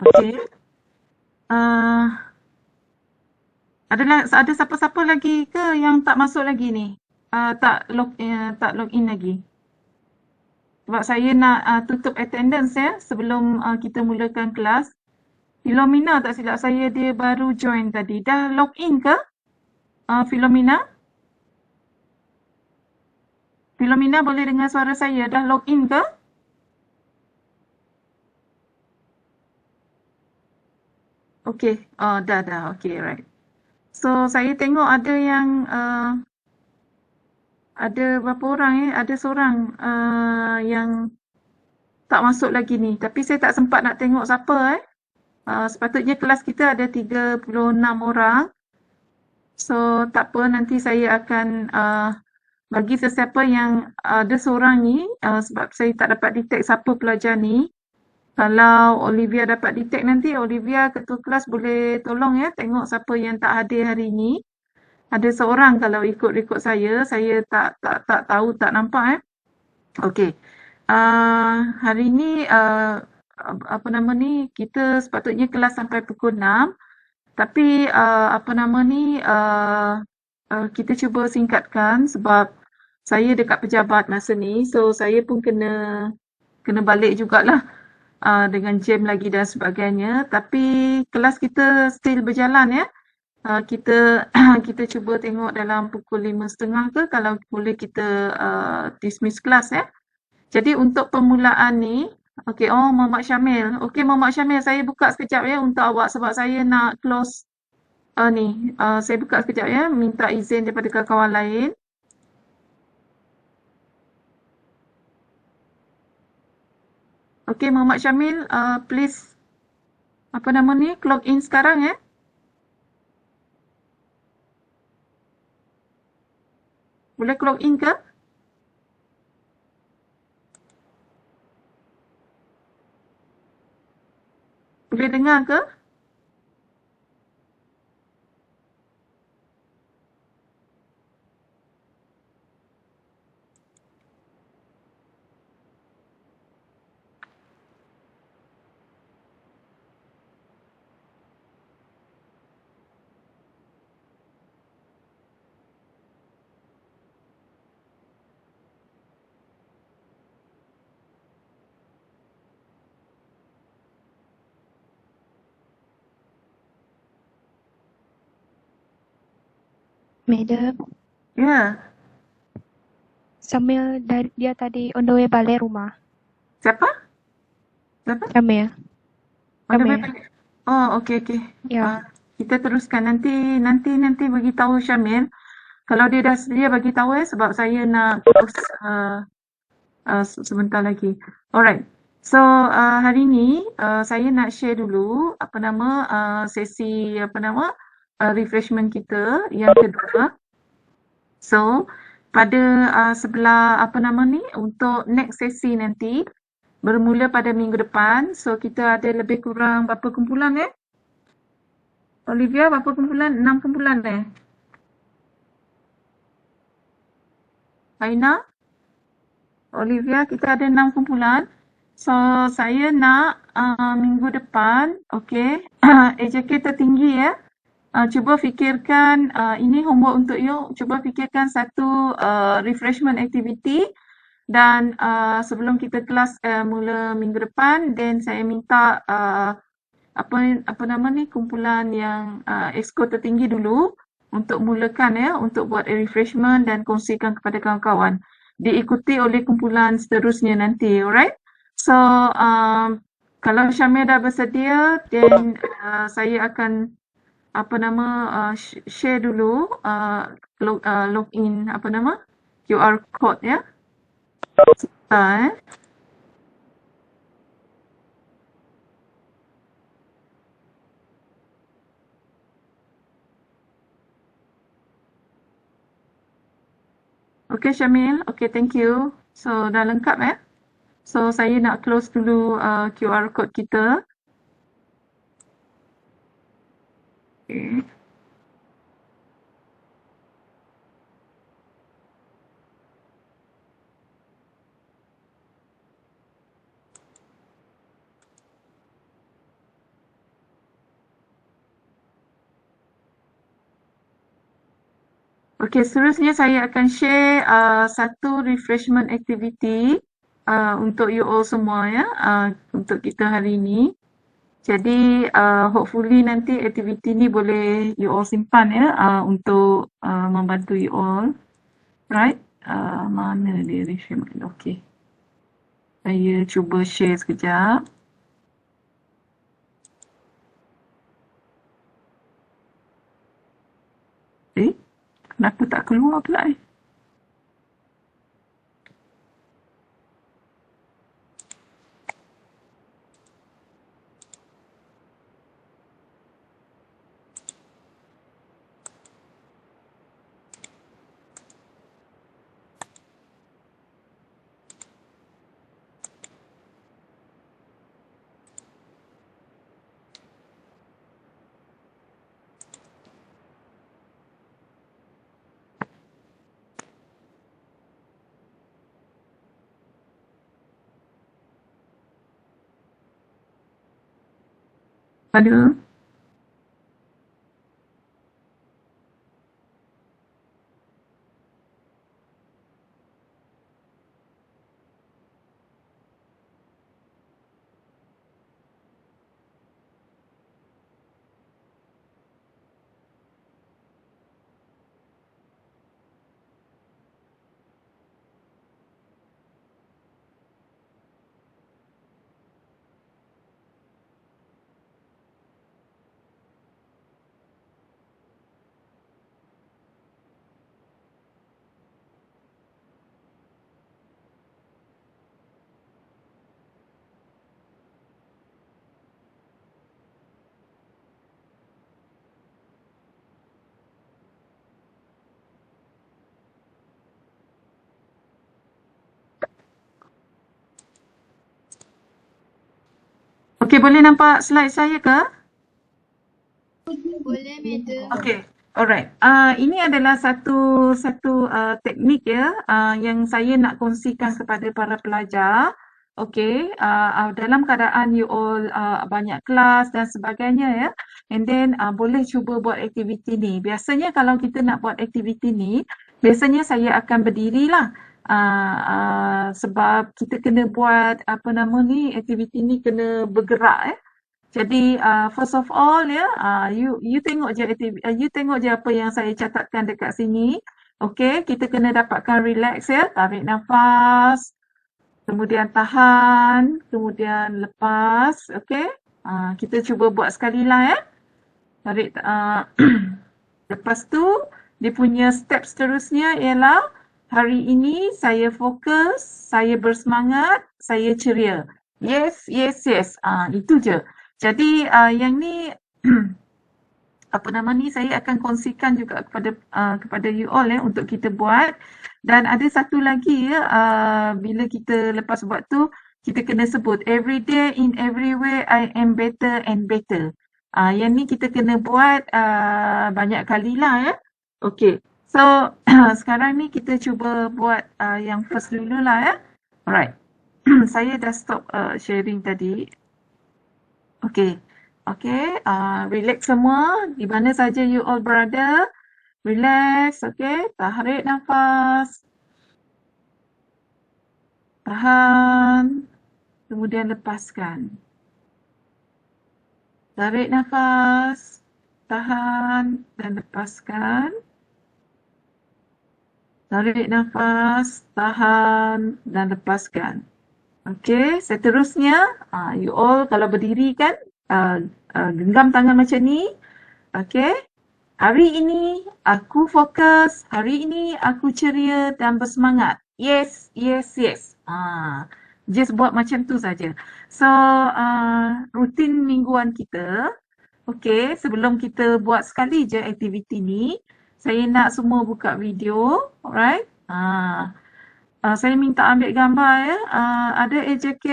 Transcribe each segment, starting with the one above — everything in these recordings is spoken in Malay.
Okey. Uh, ada siapa-siapa lagi ke yang tak masuk lagi ni? Tak log in lagi. Sebab saya nak tutup attendance ya sebelum kita mulakan kelas. Philomena tak silap saya dia baru join tadi. Dah log in ke? Philomena? Philomena boleh dengar suara saya? Dah log in ke? Okey. Dah. Okey, right. So, saya tengok ada yang ada berapa orang Ada seorang yang tak masuk lagi ni. Tapi saya tak sempat nak tengok siapa sepatutnya kelas kita ada 36 orang. So, tak apa, nanti saya akan bagi sesiapa yang ada seorang ni sebab saya tak dapat detect siapa pelajar ni. Kalau Olivia dapat detect nanti, Olivia ketua kelas boleh tolong ya tengok siapa yang tak hadir hari ni. Ada seorang kalau ikut rekod saya tak tahu, tak nampak Okey. Hari ni apa nama ni kita sepatutnya kelas sampai pukul 6. Tapi apa nama ni kita cuba singkatkan sebab saya dekat pejabat masa ni. So saya pun kena balik jugalah dengan jam lagi dan sebagainya. Tapi kelas kita still berjalan ya. Kita kita cuba tengok dalam pukul 5.30 ke kalau boleh kita dismiss kelas ya. Jadi untuk permulaan ni, okey, Muhammad Syamil. Okey Muhammad Syamil, saya buka sekejap ya untuk awak sebab saya nak close saya buka sekejap ya, minta izin daripada kawan-kawan lain. Okey Muhammad Syamil, please apa nama ni, clock in sekarang ya. Boleh clock in ke? Boleh dengar ke? Madam, Ya. Samil dia tadi on the way balik rumah. Siapa? Siapa? Samil. On the way Syamil. balik. Okey. Ya. Kita teruskan nanti bagi tahu Syamil. Kalau dia dah sedia bagi tahu sebab saya nak terus sebentar lagi. Alright. So hari ni saya nak share dulu apa nama sesi apa nama refreshment kita yang kedua. So pada sebelah apa nama ni untuk next sesi nanti bermula pada minggu depan. So kita ada lebih kurang berapa kumpulan Olivia berapa kumpulan? 6 kumpulan Aina? Olivia, kita ada 6 kumpulan. So, saya nak minggu depan, okey, AJK tertinggi ya. Cuba fikirkan, ini homework untuk you. Cuba fikirkan satu refreshment activity dan sebelum kita kelas mula minggu depan, then saya minta apa nama ni kumpulan yang exco tertinggi dulu untuk mulakan untuk buat refreshment dan kongsikan kepada kawan-kawan. Diikuti oleh kumpulan seterusnya nanti, alright? So, kalau Syamil dah bersedia, then saya akan apa nama share dulu login apa nama QR code ya. Sebentar Okay Syamil, okay thank you. So dah lengkap So saya nak close dulu QR code kita. Okay. Okey, seterusnya saya akan share satu refreshment activity untuk you all semua ya, untuk kita hari ini. Jadi hopefully nanti aktiviti ni boleh you all simpan ya, untuk membantu you all. Right? Mana dia refreshment? Okey. Saya cuba share sekejap. Kenapa tak keluar pula ni? Ada? Okey, boleh nampak slide saya ke? Boleh, Madam. Okay, alright. Ini adalah satu teknik ya, yang saya nak kongsikan kepada para pelajar. Okay, dalam keadaan you all banyak kelas dan sebagainya ya, and then boleh cuba buat aktiviti ni. Biasanya kalau kita nak buat aktiviti ni, biasanya saya akan berdirilah. Sebab kita kena buat apa nama ni, aktiviti ni kena bergerak Jadi first of all ya, you tengok je you tengok je apa yang saya catatkan dekat sini. Okey, kita kena dapatkan relax ya, tarik nafas, kemudian tahan, kemudian lepas, okey. Kita cuba buat sekali lah ya. Tarik lepas tu dia punya step seterusnya ialah hari ini saya fokus, saya bersemangat, saya ceria. Yes, yes, yes. Itu je. Jadi yang ni apa nama ni saya akan kongsikan juga kepada you all untuk kita buat. Dan ada satu lagi ya, bila kita lepas buat tu kita kena sebut every day in every way I am better and better. Yang ni kita kena buat banyak kali lah ya. Okay. So sekarang ni kita cuba buat yang first dulu lah ya. Alright. Saya dah stop sharing tadi. Okay. Okay, relax semua. Di mana saja you all berada. Relax, okay. Tarik nafas. Tahan. Kemudian lepaskan. Tarik nafas. Tahan dan lepaskan. Tarik nafas. Tahan dan lepaskan. Okay, seterusnya, you all kalau berdiri kan, genggam tangan macam ni. Okay. Hari ini aku fokus. Hari ini aku ceria dan bersemangat. Yes, yes, yes. Just buat macam tu saja. So, rutin mingguan kita. Okay, sebelum kita buat sekali je aktiviti ni, saya nak semua buka video. Alright. Saya minta ambil gambar ya. Ada AJK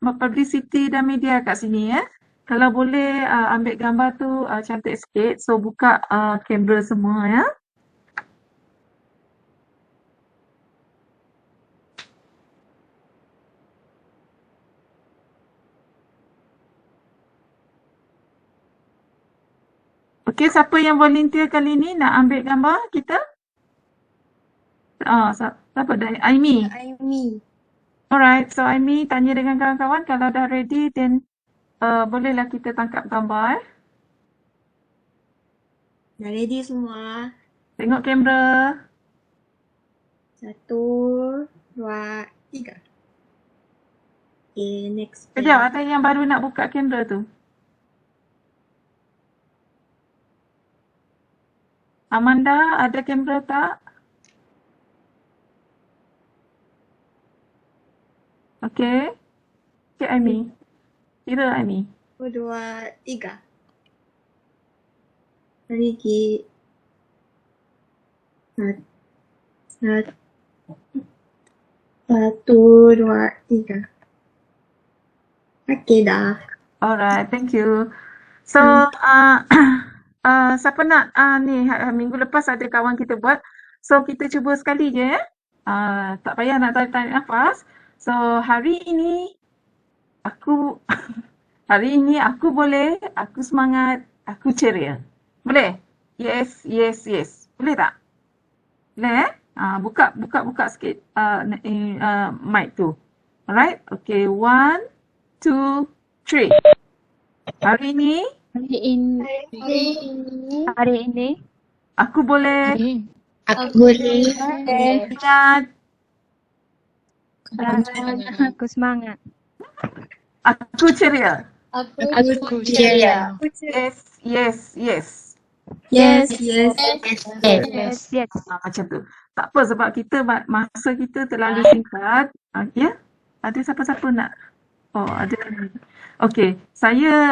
Publicity dan Media kat sini ya. Kalau boleh ambil gambar tu cantik sikit. So buka kamera semua ya. Okey, siapa yang volunteer kali ni nak ambil gambar kita? Siapa dah? Aimi. Aimi. Alright, so Aimi tanya dengan kawan-kawan kalau dah ready, then bolehlah kita tangkap gambar. Dah ready semua. Tengok kamera. 1, 2, 3. Okay, next. Kejap, ada yang baru nak buka kamera tu. Amanda, ada kamera tak? Okay. Okay, Aimi. Kira Aimi. 1, 2, 3. Lagi. 1, 2, 3. Okay dah. Alright, thank you. So, siapa nak ni minggu lepas ada kawan kita buat. So, kita cuba sekali je ya. Tak payah nak tarik nafas. So, hari ini aku boleh, aku semangat, aku ceria. Boleh? Yes, yes, yes. Boleh tak? Boleh buka sikit mic tu. Alright? Okay, 1, 2, 3. Hari ini aku boleh ingat, Aku semangat. aku ceria. Aku ceria. Yes, yes, yes. Yes, yes. Yes. Macam tu. Tak apa sebab kita masa kita terlalu singkat. Ya? Ada siapa-siapa nak? Oh, ada. Okey, saya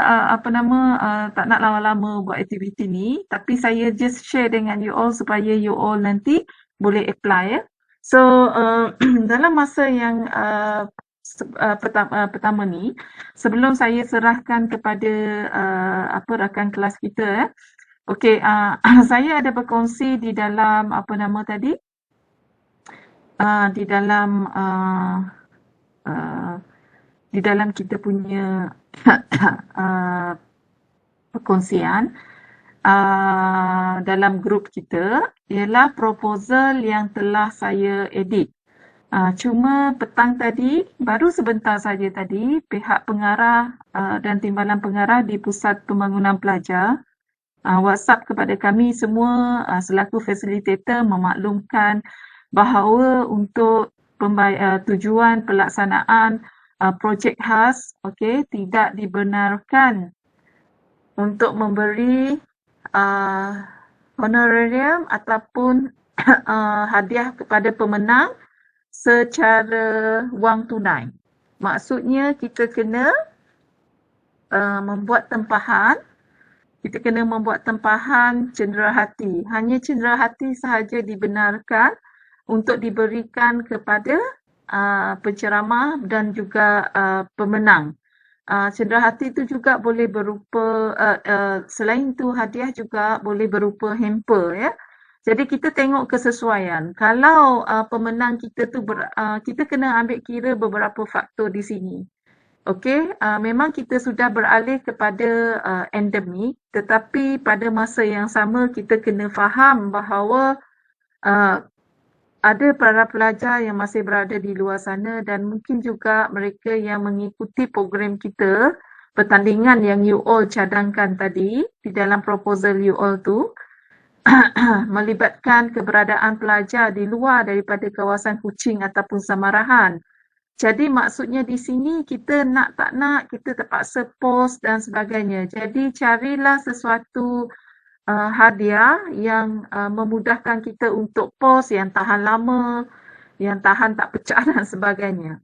tak nak lama-lama buat aktiviti ni, tapi saya just share dengan you all supaya you all nanti boleh apply ya. So, dalam masa yang pertama ni, sebelum saya serahkan kepada rakan kelas kita ya. Okey, saya ada berkongsi di dalam di dalam kita punya perkongsian dalam grup kita ialah proposal yang telah saya edit. Cuma petang tadi, baru sebentar saja tadi, pihak pengarah dan timbalan pengarah di Pusat Pembangunan Pelajar WhatsApp kepada kami semua selaku fasilitator memaklumkan bahawa untuk tujuan pelaksanaan projek khas, tidak dibenarkan untuk memberi honorarium ataupun hadiah kepada pemenang secara wang tunai. Maksudnya kita kena membuat tempahan. Kita kena membuat tempahan cenderahati. Hanya cenderahati sahaja dibenarkan untuk diberikan kepada penceramah dan juga pemenang. Cenderahati itu juga boleh berupa, selain itu hadiah juga boleh berupa hamper ya. Jadi kita tengok kesesuaian. Kalau pemenang kita tu, kita kena ambil kira beberapa faktor di sini. Okey, memang kita sudah beralih kepada endemik, tetapi pada masa yang sama kita kena faham bahawa ada para pelajar yang masih berada di luar sana dan mungkin juga mereka yang mengikuti program kita, pertandingan yang you all cadangkan tadi di dalam proposal you all tu, melibatkan keberadaan pelajar di luar daripada kawasan Kuching ataupun Samarahan. Jadi maksudnya di sini kita nak tak nak, kita terpaksa pause dan sebagainya. Jadi carilah sesuatu hadiah yang memudahkan kita untuk pause, yang tahan lama, yang tahan tak pecah dan sebagainya.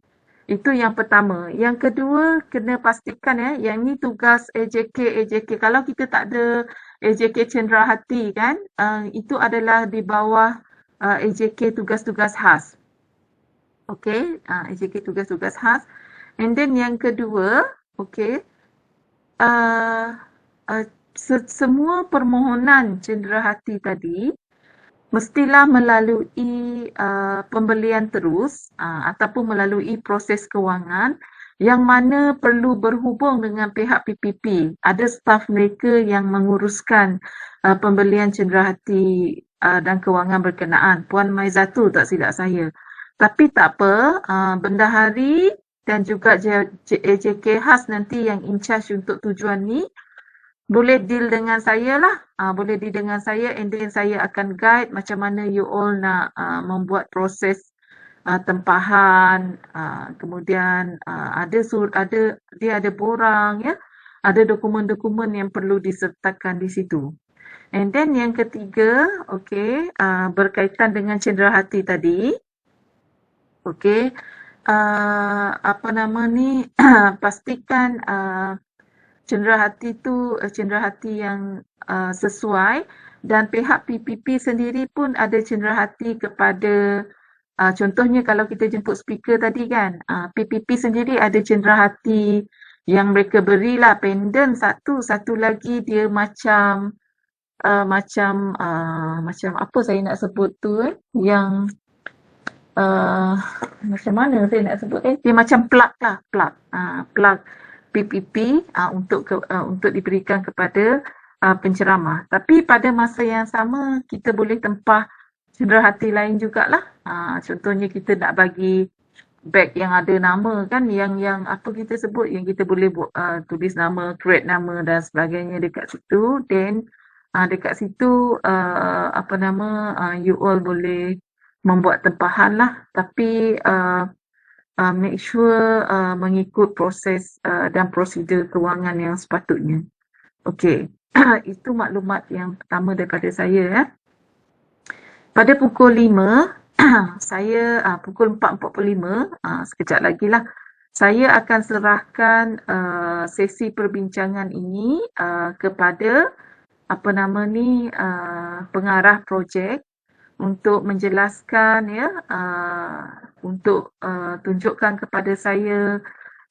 Itu yang pertama. Yang kedua, kena pastikan yang ni tugas AJK. Kalau kita tak ada AJK cenderahati kan, itu adalah di bawah AJK tugas-tugas khas. Okay, AJK tugas-tugas khas. And then yang kedua, semua permohonan cenderahati tadi mestilah melalui pembelian terus ataupun melalui proses kewangan yang mana perlu berhubung dengan pihak PPP. Ada staf mereka yang menguruskan pembelian cenderahati dan kewangan berkenaan. Puan Maizatu tak silap saya. Tapi tak apa, bendahari dan juga AJK khas nanti yang in charge untuk tujuan ni boleh deal dengan saya lah. Boleh deal dengan saya and then saya akan guide macam mana you all nak membuat proses tempahan, kemudian dia ada borang ya. Ada dokumen-dokumen yang perlu disertakan di situ. And then yang ketiga, okey, berkaitan dengan cenderahati tadi. Okey. Apa nama ni? Pastikan cenderahati tu cenderahati yang sesuai dan pihak PPP sendiri pun ada cenderahati kepada contohnya kalau kita jemput speaker tadi kan, PPP sendiri ada cenderahati yang mereka berilah pendant satu lagi dia macam macam apa saya nak sebut tu yang macam mana saya nak sebut dia macam plug lah, plug PPP untuk diberikan kepada penceramah. Tapi pada masa yang sama kita boleh tempah cenderahati lain jugalah. Contohnya kita nak bagi bag yang ada nama kan, yang apa kita sebut, yang kita boleh tulis nama, create nama dan sebagainya dekat situ. Then dekat situ apa nama you all boleh membuat tempahan lah, tapi make sure mengikut proses dan prosedur kewangan yang sepatutnya. Okey. Itu maklumat yang pertama daripada saya ya. Pada pukul 5 saya pukul 4.45 sekejap lagi lah saya akan serahkan sesi perbincangan ini kepada apa nama ni pengarah projek untuk menjelaskan ya untuk tunjukkan kepada saya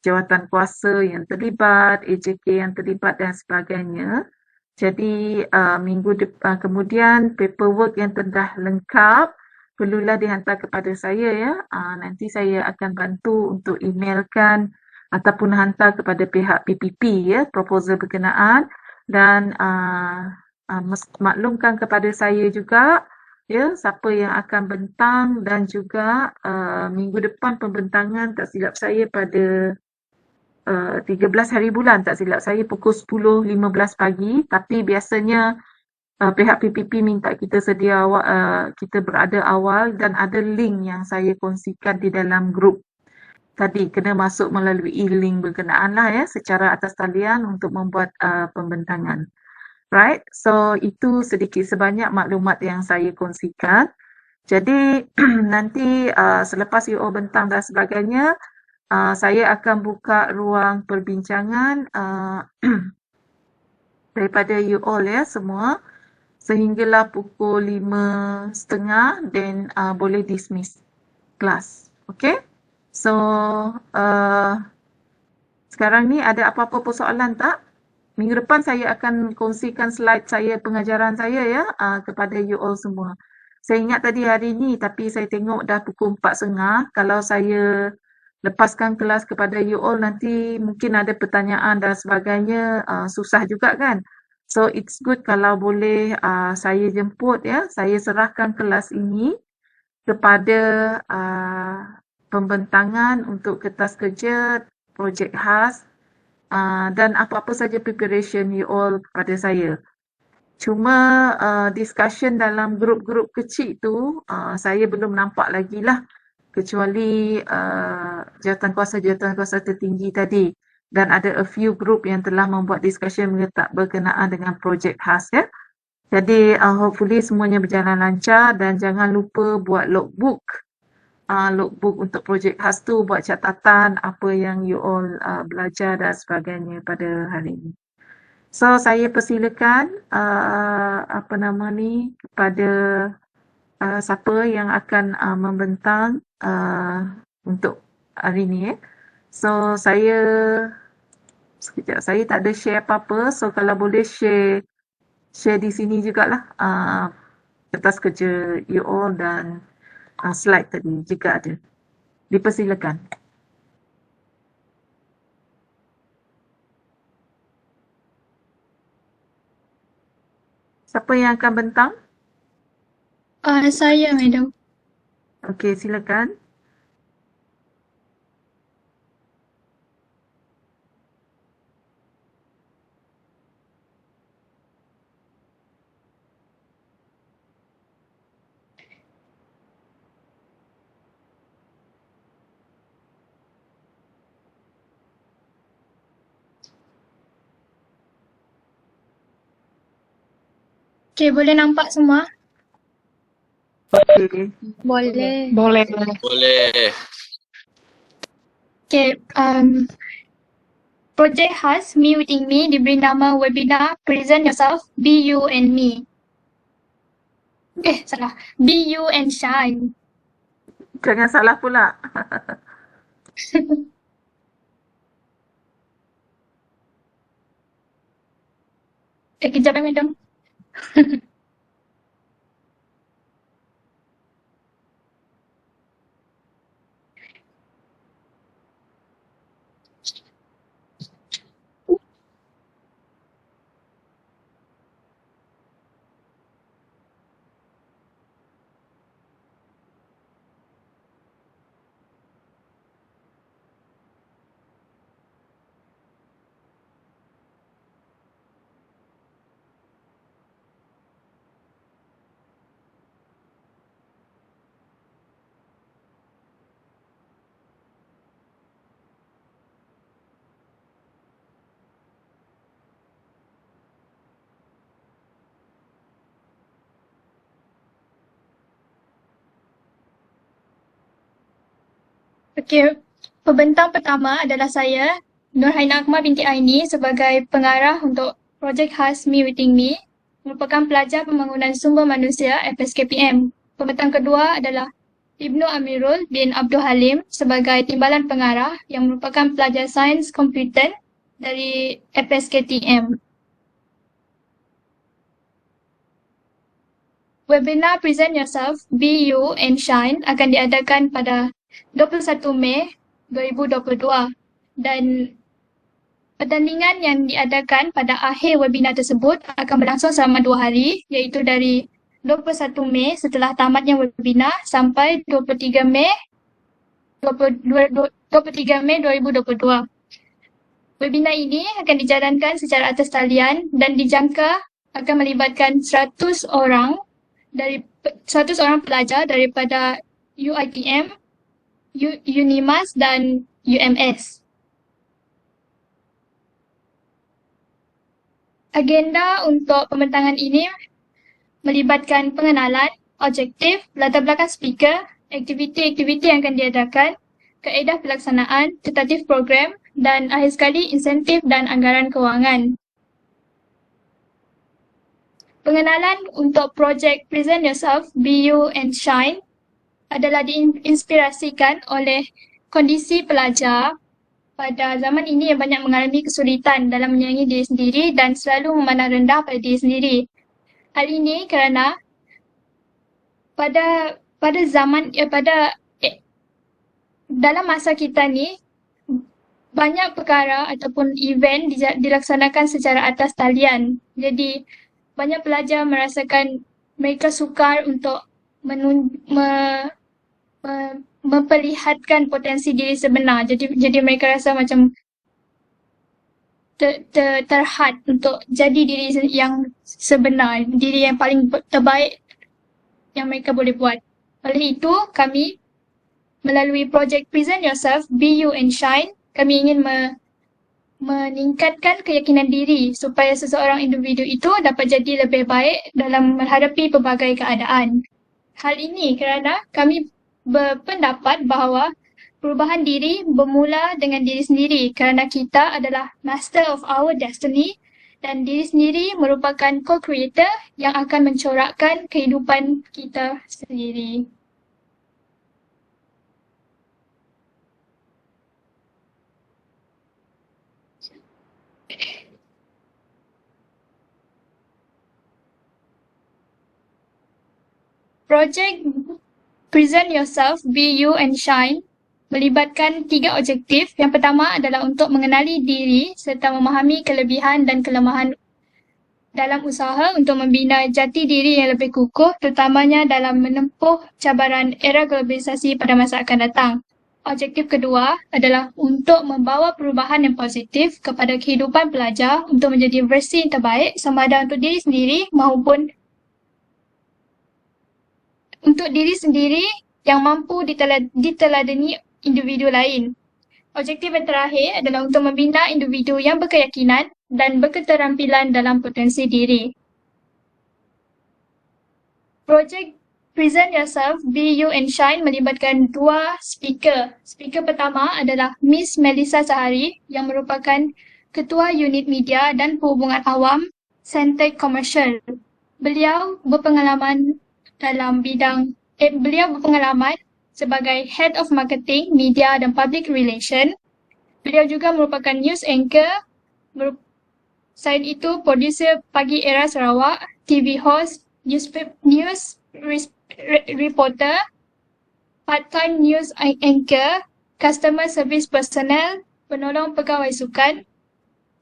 jawatan kuasa yang terlibat, AJK yang terlibat dan sebagainya. Jadi minggu depan kemudian paperwork yang telah lengkap perlulah dihantar kepada saya ya. Nanti saya akan bantu untuk emailkan ataupun hantar kepada pihak PPP ya, proposal berkenaan dan maklumkan kepada saya juga ya siapa yang akan bentang dan juga minggu depan pembentangan tak silap saya pada 13 hari bulan tak silap saya pukul 10.15 pagi, tapi biasanya pihak PPP minta kita sedia kita berada awal dan ada link yang saya kongsikan di dalam grup tadi, kena masuk melalui link berkenaan lah ya secara atas talian untuk membuat pembentangan. Right, so itu sedikit sebanyak maklumat yang saya kongsikan. Jadi nanti selepas you all bentang dan sebagainya saya akan buka ruang perbincangan daripada you all ya semua sehinggalah pukul 5.30 dan boleh dismiss kelas. Okay? So, sekarang ni ada apa-apa persoalan tak? Minggu depan saya akan kongsikan slide saya, pengajaran saya ya kepada you all semua. Saya ingat tadi hari ni tapi saya tengok dah pukul 4.30. Kalau saya lepaskan kelas kepada you all nanti mungkin ada pertanyaan dan sebagainya, susah juga kan? So it's good kalau boleh saya jemput ya, saya serahkan kelas ini kepada pembentangan untuk kertas kerja, projek khas dan apa-apa saja preparation you all kepada saya. Cuma discussion dalam grup-grup kecil tu saya belum nampak lagi lah kecuali jawatan kuasa tertinggi tadi. Dan ada a few group yang telah membuat discussion berkenaan dengan projek khas ya. Jadi hopefully semuanya berjalan lancar dan jangan lupa buat logbook. Logbook untuk projek khas tu, buat catatan apa yang you all belajar dan sebagainya pada hari ini. So saya persilakan apa nama ni kepada siapa yang akan membentang untuk hari ni ya. So sekejap, saya tak ada share apa-apa. So kalau boleh share di sini jugalah kertas kerja you all dan slide tadi jika ada. Dipersilakan. Siapa yang akan bentang? Saya, Madam. Okey, silakan. Okay, boleh nampak semua? Okey. Boleh. Boleh. Boleh. Okay, projek khas Me Meeting Me diberi nama webinar Present Yourself, Be You and Me. Salah. Be You and Shine. Jangan salah pula. Kejap Madam. Okay, pembentang pertama adalah saya, Nurhaina Akmal binti Aini sebagai pengarah untuk projek khas Me Meeting Me, merupakan pelajar pembangunan sumber manusia FSKPM. Pembentang kedua adalah Ibnu Amirul bin Abdul Halim sebagai timbalan pengarah yang merupakan pelajar sains komputer dari FSKTM. Webinar Present Yourself, Be You and Shine akan diadakan pada 21 Mei 2022 dan pertandingan yang diadakan pada akhir webinar tersebut akan berlangsung selama 2 hari, iaitu dari 21 Mei setelah tamatnya webinar sampai 23 Mei 2022. Webinar ini akan dijalankan secara atas talian dan dijangka akan melibatkan 100 orang pelajar daripada UiTM, Unimas dan UMS. Agenda untuk pembentangan ini melibatkan pengenalan, objektif, latar belakang speaker, aktiviti-aktiviti yang akan diadakan, kaedah pelaksanaan, tentatif program dan akhir sekali insentif dan anggaran kewangan. Pengenalan untuk projek Present Yourself, Be You and Shine adalah diinspirasikan oleh kondisi pelajar pada zaman ini yang banyak mengalami kesulitan dalam menyayangi diri sendiri dan selalu memandang rendah pada diri sendiri. Hal ini kerana dalam masa kita ni banyak perkara ataupun event dilaksanakan secara atas talian. Jadi banyak pelajar merasakan mereka sukar untuk memperlihatkan potensi diri sebenar. Jadi mereka rasa macam terhad untuk jadi diri yang sebenar, diri yang paling terbaik yang mereka boleh buat. Oleh itu, kami melalui projek Present Yourself, Be You and Shine, kami ingin meningkatkan keyakinan diri supaya seseorang individu itu dapat jadi lebih baik dalam menghadapi pelbagai keadaan. Hal ini kerana kami berpendapat bahawa perubahan diri bermula dengan diri sendiri kerana kita adalah master of our destiny dan diri sendiri merupakan co-creator yang akan mencorakkan kehidupan kita sendiri. Projek Present Yourself, Be You and Shine melibatkan 3 objektif. Yang pertama adalah untuk mengenali diri serta memahami kelebihan dan kelemahan dalam usaha untuk membina jati diri yang lebih kukuh, terutamanya dalam menempuh cabaran era globalisasi pada masa akan datang. Objektif kedua adalah untuk membawa perubahan yang positif kepada kehidupan pelajar untuk menjadi versi yang terbaik sama ada untuk diri sendiri maupun untuk diri sendiri yang mampu diteladani individu lain. Objektif yang terakhir adalah untuk membina individu yang berkeyakinan dan berketerampilan dalam potensi diri. Projek Present Yourself, Be You and Shine melibatkan dua speaker. Speaker pertama adalah Miss Melissa Sahari yang merupakan Ketua Unit Media dan Perhubungan Awam Centec Commercial. Beliau berpengalaman sebagai Head of Marketing, Media dan Public Relation. Beliau juga merupakan news anchor. Selain itu, producer Pagi Era Sarawak, TV host, news reporter, part-time news anchor, customer service personnel, penolong pegawai sukan,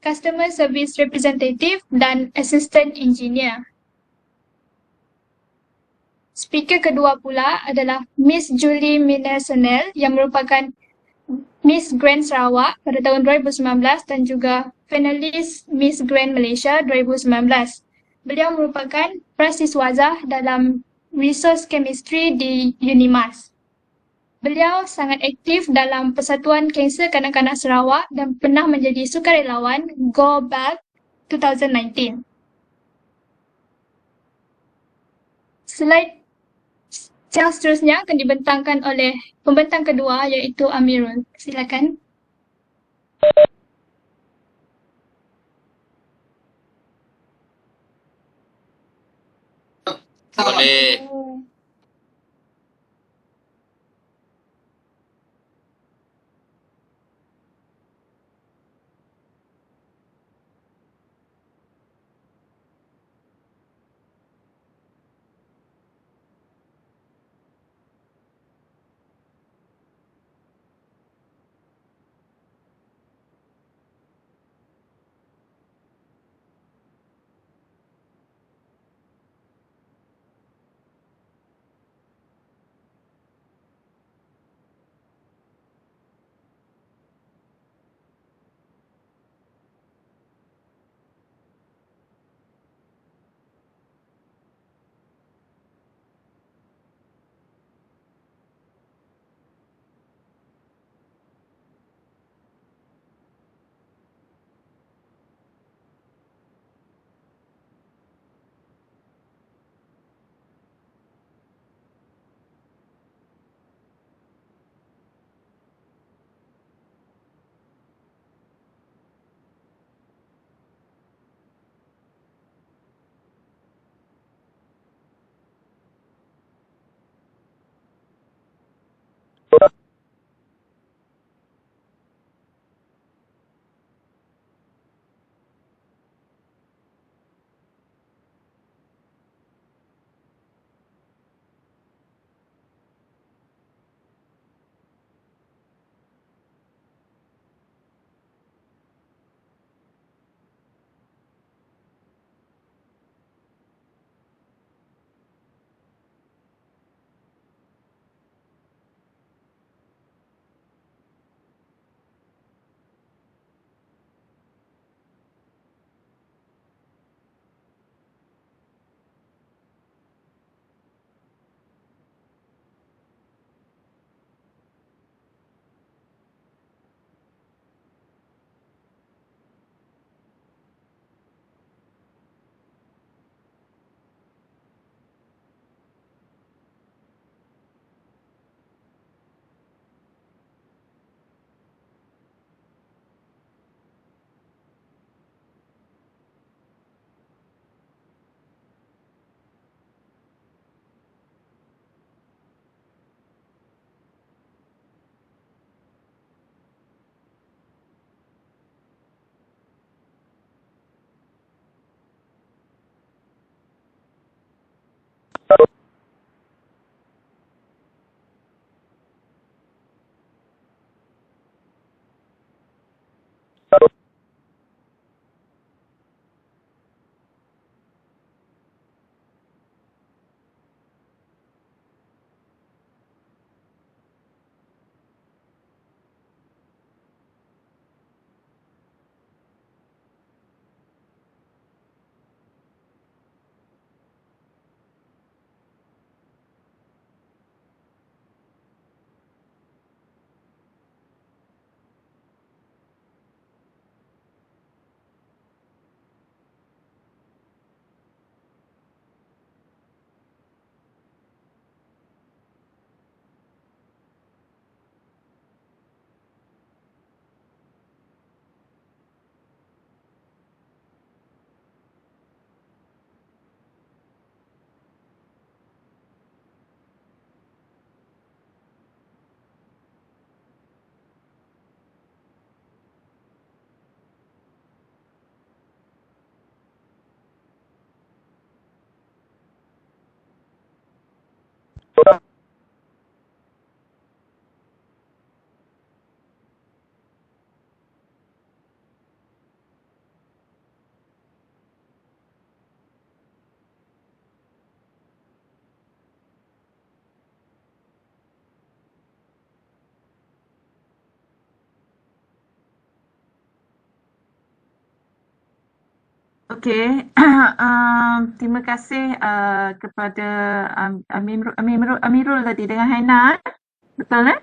customer service representative dan assistant engineer. Speaker kedua pula adalah Miss Julie Minasonel yang merupakan Miss Grand Sarawak pada tahun 2019 dan juga finalis Miss Grand Malaysia 2019. Beliau merupakan prasiswazah dalam Resource Chemistry di UNIMAS. Beliau sangat aktif dalam Persatuan Kanser Kanak-Kanak Sarawak dan pernah menjadi sukarelawan Go Back 2019. Slide yang seterusnya akan dibentangkan oleh pembentang kedua iaitu Amirul. Silakan. Boleh. Okey. Terima kasih kepada Amirul tadi dengan Haina. Betul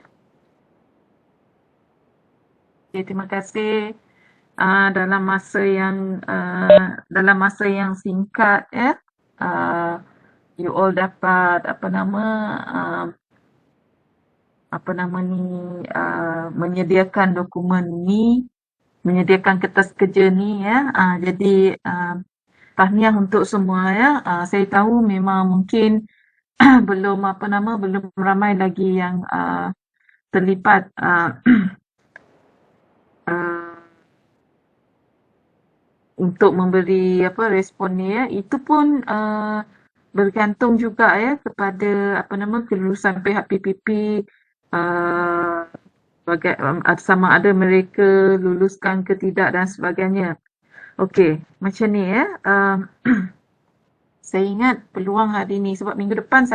Okey, terima kasih. Dalam masa yang singkat you all dapat menyediakan dokumen ni, menyediakan kertas kerja ni jadi tahniah untuk semua saya tahu memang mungkin belum ramai lagi yang terlibat untuk memberi respon ni itu pun bergantung juga kepada kelulusan pihak PPP sama ada mereka luluskan ke tidak dan sebagainya. Okey, macam ni saya ingat peluang hari ni sebab minggu depan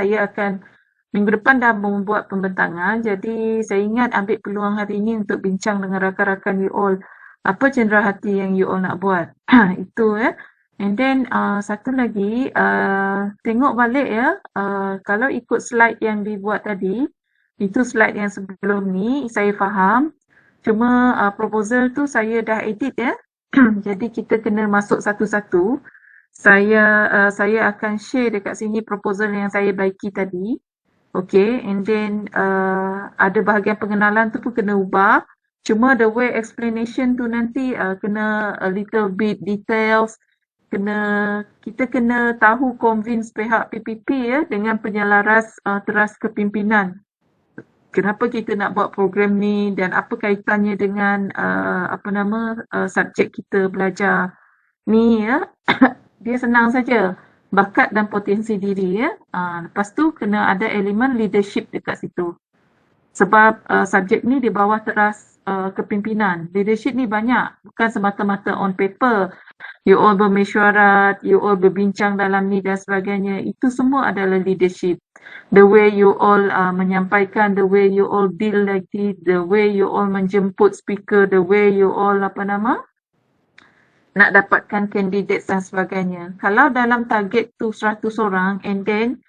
dah membuat pembentangan, jadi saya ingat ambil peluang hari ni untuk bincang dengan rakan-rakan you all apa cenderahati yang you all nak buat. Itu and then satu lagi tengok balik kalau ikut slide yang dibuat tadi, itu slide yang sebelum ni saya faham, cuma proposal tu saya dah edit jadi kita kena masuk satu-satu. Saya akan share dekat sini proposal yang saya baiki tadi. Okay, and then ada bahagian pengenalan tu pun kena ubah. Cuma the way explanation tu nanti kena a little bit details. Kita kena tahu convince pihak PPP dengan penyelaras teras kepimpinan. Kenapa kita nak buat program ni dan apa kaitannya dengan subjek kita belajar ni dia senang saja. Bakat dan potensi diri lepas tu kena ada elemen leadership dekat situ. Sebab subjek ni di bawah teras kepimpinan. Leadership ni banyak, bukan semata-mata on paper. You all bermesyuarat, you all berbincang dalam ni dan sebagainya. Itu semua adalah leadership. The way you all menyampaikan, the way you all deal lagi, the way you all menjemput speaker, the way you all nak dapatkan kandidat dan sebagainya. Kalau dalam target tu 100 orang and then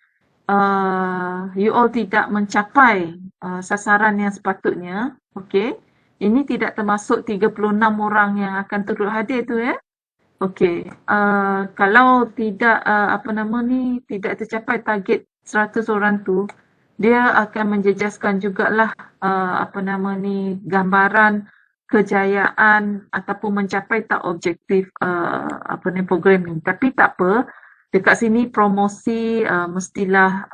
you all tidak mencapai sasaran yang sepatutnya, okay, ini tidak termasuk 36 orang yang akan turut hadir tu Okey, kalau tidak tidak tercapai target 100 orang tu, dia akan menjejaskan jugalah gambaran kejayaan ataupun mencapai tak objektif program ni. Tapi tak apa, dekat sini promosi mestilah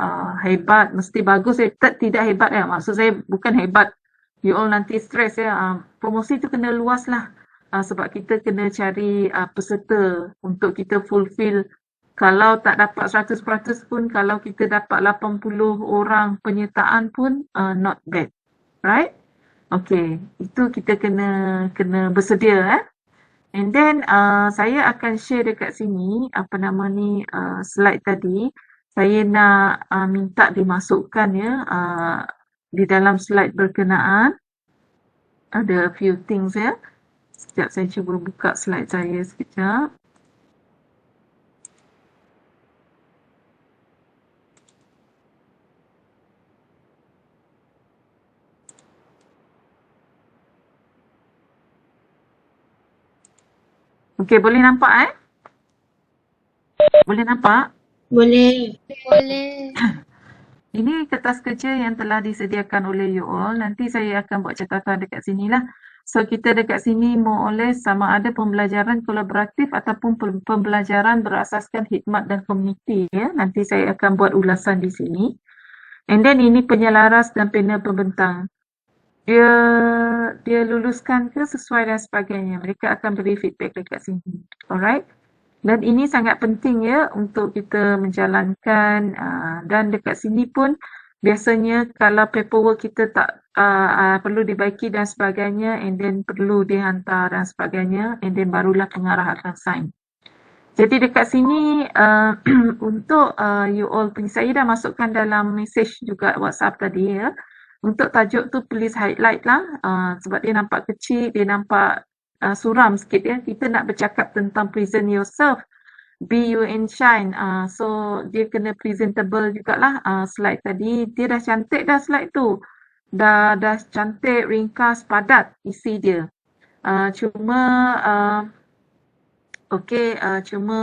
hebat, mesti bagus. Tidak hebat maksud saya bukan hebat. You all nanti stres promosi tu kena luas lah. Sebab kita kena cari peserta untuk kita fulfill. Kalau tak dapat 100% pun, kalau kita dapat 80 orang penyertaan pun not bad. Right? Okay, itu kita kena bersedia And then saya akan share dekat sini slide tadi. Saya nak minta dimasukkan di dalam slide berkenaan. Ada a few things Sekejap saya cuba buka slide saya sekejap. Okey, boleh nampak Boleh nampak? Boleh. Boleh. Ini kertas kerja yang telah disediakan oleh you all. Nanti saya akan buat catatan dekat sini lah. So kita dekat sini more or less sama ada pembelajaran kolaboratif ataupun pembelajaran berasaskan khidmat dan komuniti Nanti saya akan buat ulasan di sini. And then ini penyelaras dan panel pembentang. Dia luluskan ke sesuai dan sebagainya. Mereka akan beri feedback dekat sini. Alright? Dan ini sangat penting untuk kita menjalankan dan dekat sini pun biasanya kalau paperwork kita tak perlu dibaiki dan sebagainya and then perlu dihantar dan sebagainya and then barulah pengarah akan sign. Jadi dekat sini untuk you all, saya dah masukkan dalam message juga WhatsApp tadi Untuk tajuk tu please highlight lah sebab dia nampak kecil, dia nampak suram sikit ya. Kita nak bercakap tentang present yourself. Be you and shine. So dia kena presentable jugalah slide tadi. Dia dah cantik dah slide tu. Dah cantik, ringkas, padat isi dia. Cuma cuma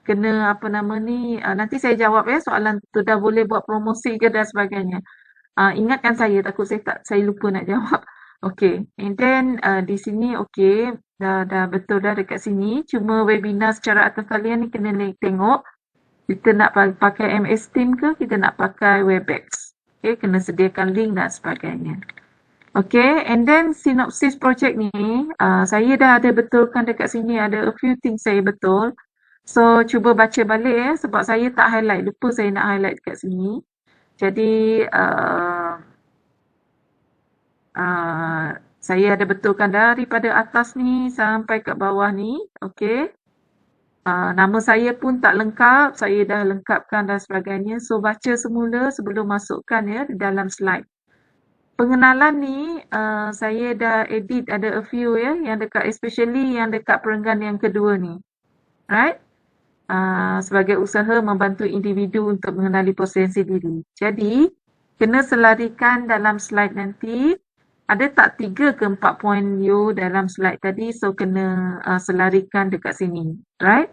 kena apa nama ni, nanti saya jawab ya soalan tu, dah boleh buat promosi ke dan sebagainya. Ingatkan saya, takut saya lupa nak jawab. Okay, and then di sini dah betul dah dekat sini. Cuma webinar secara atas talian ni kena tengok. Kita nak pakai MS Team ke kita nak pakai Webex. Okay, kena sediakan link dan sebagainya. Okay, and then sinopsis project ni, saya dah ada betulkan dekat sini, ada a few things saya betul. So, cuba baca balik ya, sebab saya tak highlight, lupa saya nak highlight dekat sini. Jadi, saya ada betulkan daripada atas ni sampai ke bawah ni, okay. Nama saya pun tak lengkap, saya dah lengkapkan dan sebagainya. So, baca semula sebelum masukkan ya di dalam slide. Pengenalan ni saya dah edit ada a few ya, yang dekat especially yang dekat perenggan yang kedua ni. Right? Sebagai usaha membantu individu untuk mengenali potensi diri. Jadi, kena selarikan dalam slide nanti. Ada tak 3 ke 4 point you dalam slide tadi, so kena selarikan dekat sini. Right?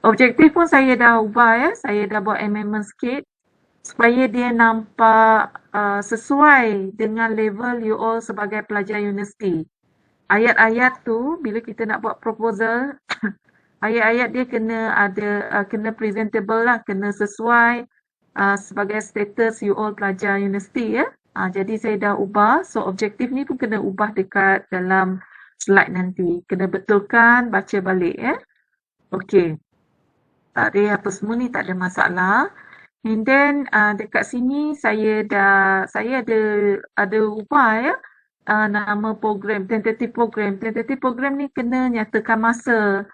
Objektif pun saya dah ubah ya, saya dah buat amendment sikit supaya dia nampak sesuai dengan level you all sebagai pelajar universiti. Ayat-ayat tu bila kita nak buat proposal, ayat-ayat dia kena presentable lah, kena sesuai sebagai status you all pelajar universiti ya. Jadi saya dah ubah, so objektif ni pun kena ubah dekat dalam slide nanti. Kena betulkan, baca balik ya. Okey. Tak ada apa semua ni, tak ada masalah. And then dekat sini saya ada ubah ya nama program, tentative program. Tentative program ni kena nyatakan masa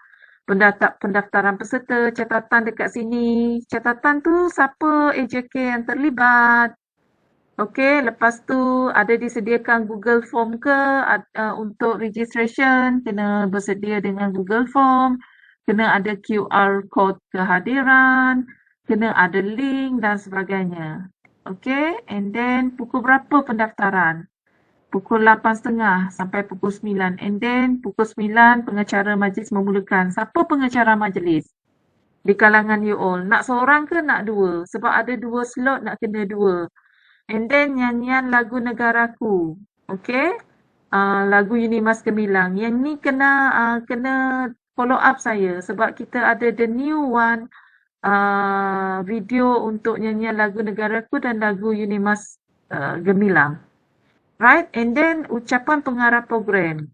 pendaftaran peserta, catatan dekat sini. Catatan tu siapa AJK yang terlibat. Okey, lepas tu ada disediakan Google Form ke untuk registration, kena bersedia dengan Google Form, kena ada QR code kehadiran, kena ada link dan sebagainya. Okey, and then pukul berapa pendaftaran? Pukul 8.30 sampai pukul 9. And then pukul 9 pengacara majlis memulakan. Siapa pengacara majlis? Di kalangan you all. Nak seorang ke nak dua? Sebab ada 2 slot nak kena 2. And then nyanyian lagu negaraku. Okay. Lagu Unimas Gemilang. Yang ni kena follow up saya. Sebab kita ada the new one. Video untuk nyanyian lagu negaraku dan lagu Unimas Gemilang. Right. And then ucapan pengarah program.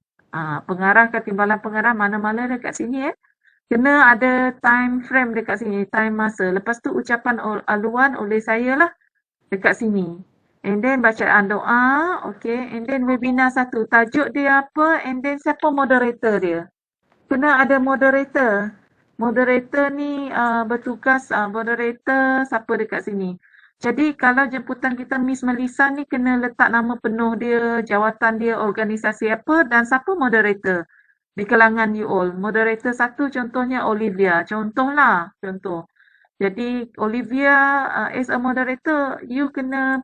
Pengarah ketimbalan pengarah mana-mana dekat sini Kena ada time frame dekat sini. Time masa. Lepas tu ucapan aluan oleh saya lah. Dekat sini. And then bacaan doa. Okay. And then webinar 1. Tajuk dia apa. And then siapa moderator dia. Kena ada moderator. Moderator ni bertugas. Moderator siapa dekat sini. Jadi kalau jemputan kita Miss Melissa ni kena letak nama penuh dia. Jawatan dia. Organisasi apa. Dan siapa moderator. Di kalangan you all. Moderator 1 contohnya Olivia. Contohlah. Contoh. Jadi Olivia as a moderator, you kena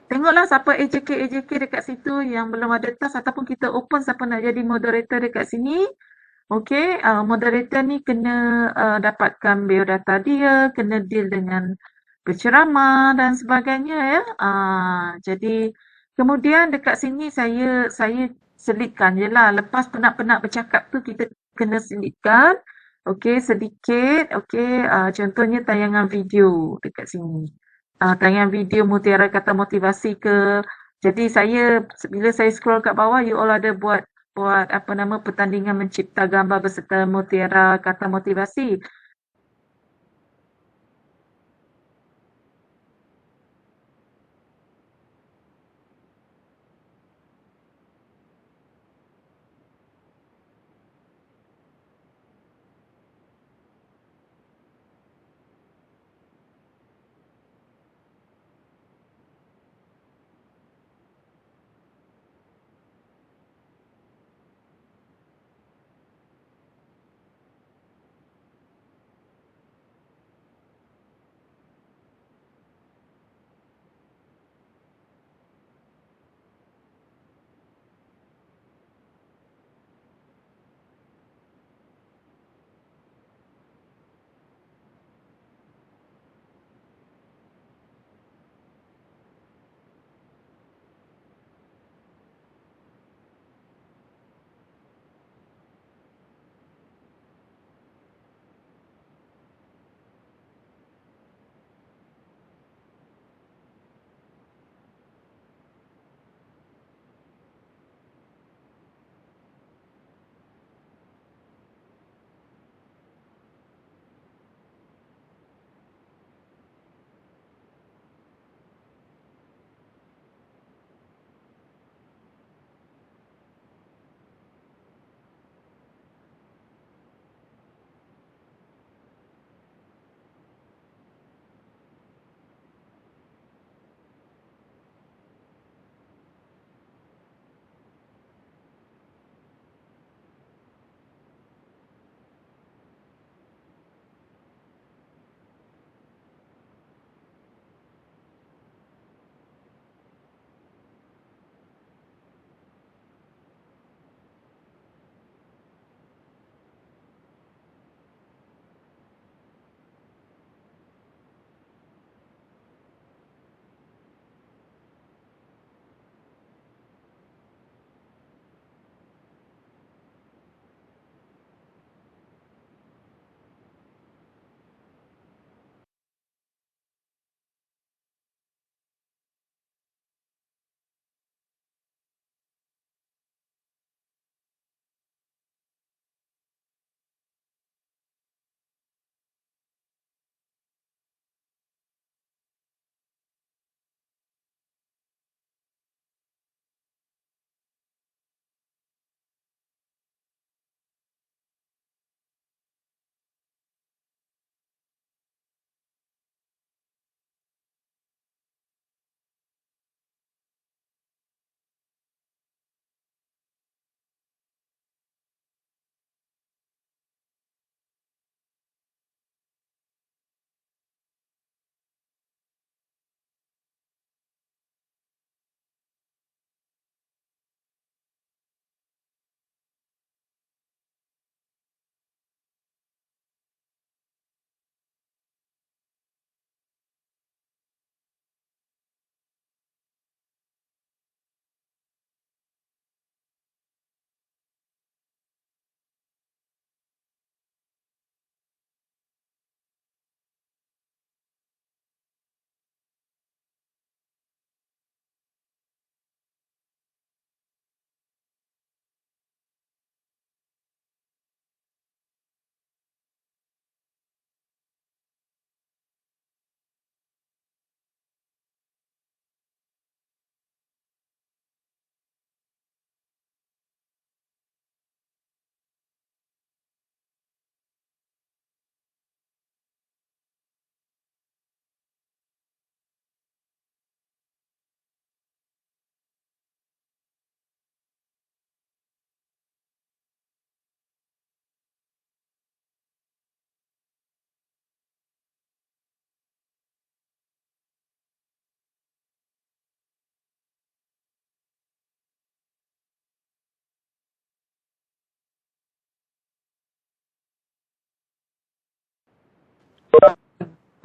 tengoklah siapa AJK dekat situ yang belum ada task ataupun kita open siapa nak jadi moderator dekat sini. Okay, moderator ni kena dapatkan biodata dia, kena deal dengan penceramah dan sebagainya ya. Jadi kemudian dekat sini saya selitkan je lah. Lepas penat-penat bercakap tu kita kena selitkan. Okey, sedikit. Okey, contohnya tayangan video dekat sini. Tayangan video mutiara kata motivasi ke. Jadi bila saya scroll kat bawah, you all ada buat pertandingan mencipta gambar beserta mutiara kata motivasi.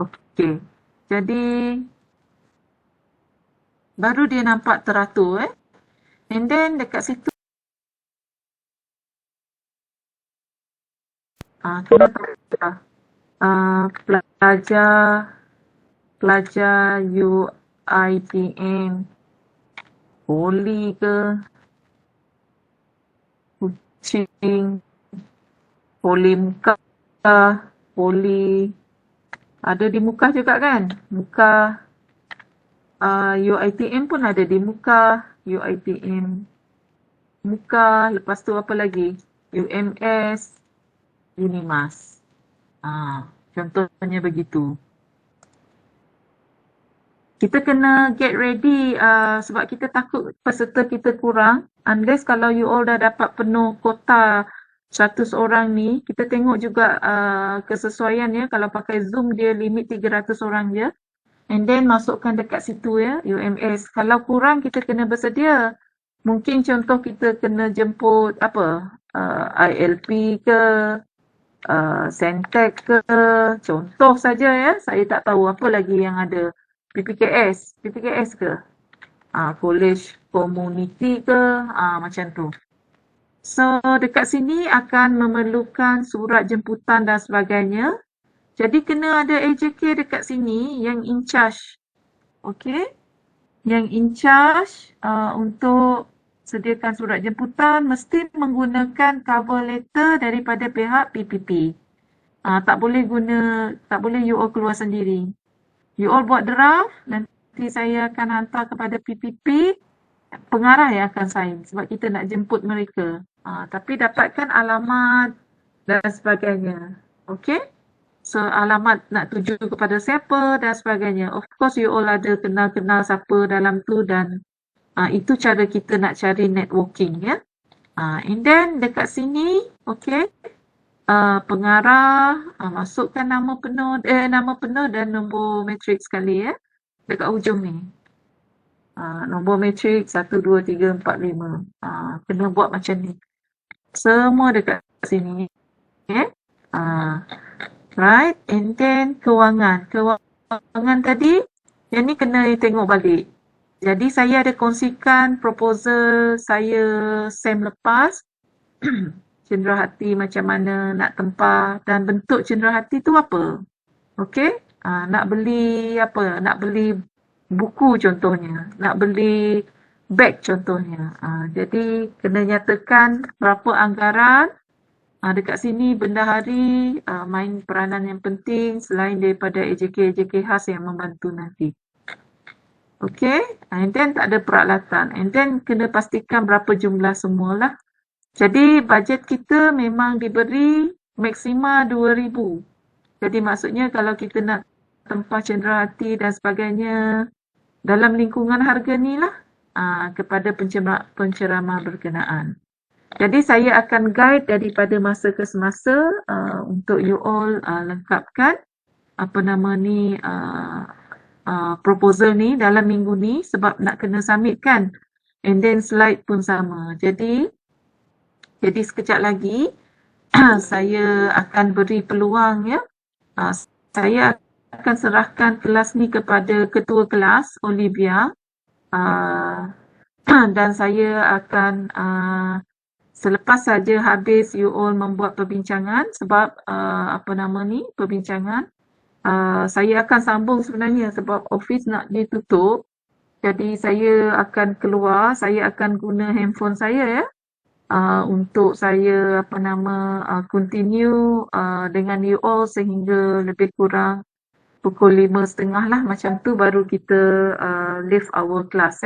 Okey. Jadi baru dia nampak teratur and then dekat situ kena tahu pelajar UiTM poli ke Kuching, poli Muka, poli ada di Muka juga kan? Muka UiTM pun ada di Muka, UiTM Muka, lepas tu apa lagi? UMS, Unimas. Contohnya begitu. Kita kena get ready sebab kita takut peserta kita kurang. Unless kalau you all dah dapat penuh kota 100 orang ni, kita tengok juga kesesuaian ya. Kalau pakai Zoom dia limit 300 orang je. And then masukkan dekat situ ya, UMS. Kalau kurang kita kena bersedia. Mungkin contoh kita kena jemput ILP ke, Sentec ke, contoh saja ya. Saya tak tahu apa lagi yang ada. PPKS ke? College community ke? Macam tu. So, dekat sini akan memerlukan surat jemputan dan sebagainya. Jadi, kena ada AJK dekat sini yang in charge. Okey? Yang in charge untuk sediakan surat jemputan mesti menggunakan cover letter daripada pihak PPP. Tak boleh you all keluar sendiri. You all buat draft, nanti saya akan hantar kepada PPP, pengarah yang akan sign sebab kita nak jemput mereka. Tapi dapatkan alamat dan sebagainya. Okay? So alamat nak tuju kepada siapa dan sebagainya. Of course you all ada kenal-kenal siapa dalam tu dan itu cara kita nak cari networking ya. And then dekat sini, okay. Pengarah, masukkan nama penuh dan nombor matrik sekali ya. Dekat hujung ni. Nombor matrik 1, 2, 3, 4, 5. Kena buat macam ni. Semua dekat sini. Okay. Right. And then kewangan. Kewangan tadi, yang ni kena tengok balik. Jadi saya ada kongsikan proposal saya SEM lepas. Cenderahati macam mana nak tempah dan bentuk cenderahati tu apa. Okey? Nak beli apa? Nak beli buku contohnya. Nak beli beg contohnya. Jadi kena nyatakan berapa anggaran. Dekat sini bendahari main peranan yang penting selain daripada AJK khas yang membantu nanti. Okey? And then tak ada peralatan. And then kena pastikan berapa jumlah semualah. Jadi bajet kita memang diberi maksima 2,000. Jadi maksudnya kalau kita nak tempah cenderahati dan sebagainya dalam lingkungan harga ni lah kepada penceramah berkenaan. Jadi saya akan guide daripada masa ke semasa untuk you all lengkapkan proposal ni dalam minggu ni sebab nak kena submit kan. And then slide pun sama. Jadi sekejap lagi saya akan beri peluang ya. Saya akan serahkan kelas ni kepada ketua kelas Olivia. Dan saya akan selepas saja habis you all membuat perbincangan sebab perbincangan saya akan sambung sebenarnya sebab office nak ditutup. Jadi saya akan keluar, saya akan guna handphone saya ya. Untuk saya continue dengan you all sehingga lebih kurang pukul 5.30 lah macam tu baru kita leave our class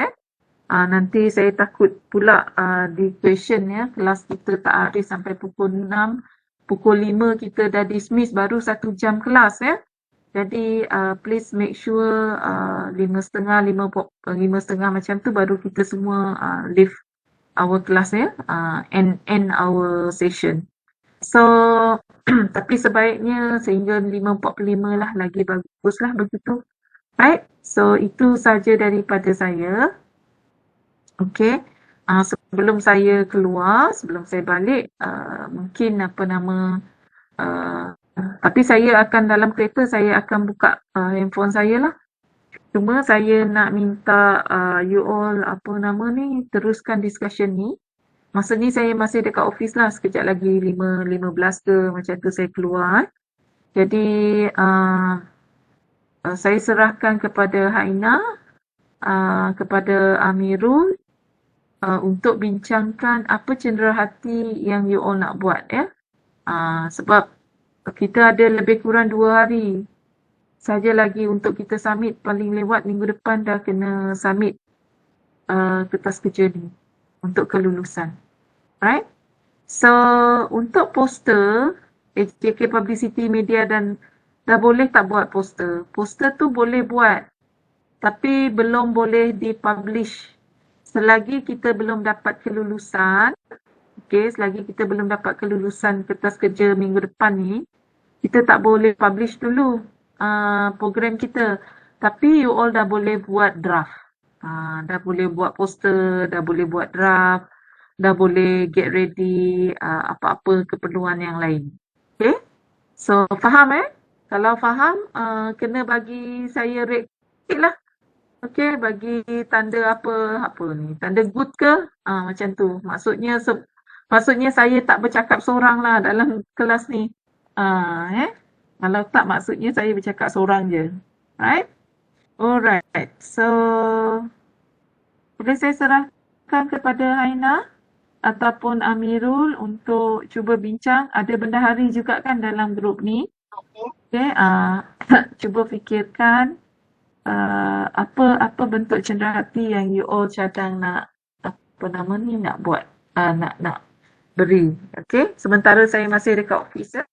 nanti saya takut pula di question ya kelas kita tak habis sampai pukul 6, pukul 5 kita dah dismiss baru 1 jam kelas ya. Jadi please make sure 5.30 macam tu baru kita semua leave our class ya, end our session. So, tapi sebaiknya sehingga 5.45 lah lagi bagus lah begitu. Right, so itu saja daripada saya. Okay, sebelum saya keluar, sebelum saya balik, mungkin Tapi saya akan dalam kereta saya akan buka handphone saya lah. Cuma saya nak minta you all teruskan discussion ni. Masa ni saya masih dekat office lah, sekejap lagi 5:15 ke macam tu saya keluar. Jadi saya serahkan kepada Haina, kepada Amirul untuk bincangkan apa cenderahati yang you all nak buat ya. Sebab kita ada lebih kurang 2 hari saja lagi untuk kita submit, paling lewat minggu depan dah kena submit kertas kerja ni untuk kelulusan. Right? So, untuk poster, HJK Publicity Media dan dah boleh tak buat poster. Poster tu boleh buat, tapi belum boleh dipublish selagi kita belum dapat kelulusan. Okay, selagi kita belum dapat kelulusan kertas kerja minggu depan ni, kita tak boleh publish dulu program kita. Tapi you all dah boleh buat draft. Dah boleh buat poster, dah boleh buat draft, dah boleh get ready apa-apa keperluan yang lain. Okay? So, faham Kalau faham, kena bagi saya rate sikit lah. Okay, bagi tanda apa ni. Tanda good ke? Macam tu. Maksudnya saya tak bercakap seorang lah dalam kelas ni. Kalau tak, maksudnya saya bercakap seorang je. Right? Alright. So, boleh saya serahkan kepada Haina ataupun Amirul untuk cuba bincang. Ada bendahari juga kan dalam grup ni. Okay, cuba fikirkan apa bentuk cenderahati yang you all cadang nak nak buat, nak beri. Okay, sementara saya masih dekat office.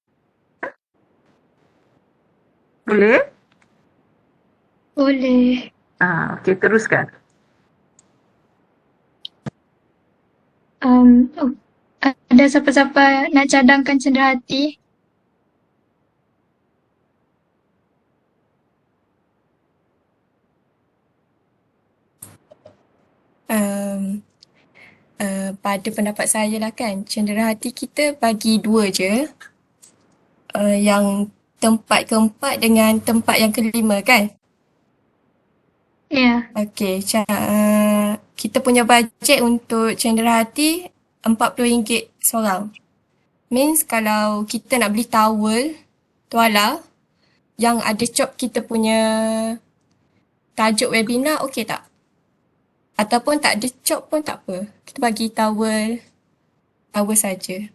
Boleh? Boleh. Okay, teruskan. Ada siapa-siapa nak cadangkan cenderahati? Pada pendapat saya lah kan, cenderahati kita bagi 2 je. Yang tempat keempat dengan tempat yang kelima kan? Ya. Okey, kita punya bajet untuk cenderahati RM40 seorang. Means kalau kita nak beli towel, tuala yang ada cop kita punya tajuk webinar, okey tak? Ataupun tak ada cop pun tak apa. Kita bagi towel saja.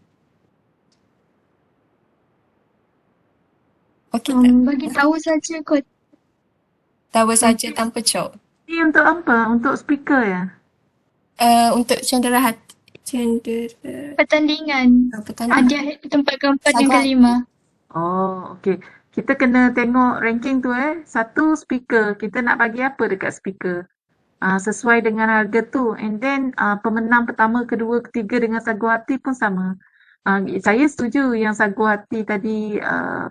Okey tak? Bagi tahu saja kot. Towel saja tanpa cop. Ini untuk apa? Untuk speaker ya? Untuk cenderahati. Pertandingan. Hadiah tempat keempat dan kelima. Oh, okey. Kita kena tengok ranking tu 1 speaker. Kita nak bagi apa dekat speaker? Sesuai dengan harga tu. And then pemenang pertama, kedua, ketiga dengan sagu hati pun sama. Saya setuju yang sagu hati tadi 2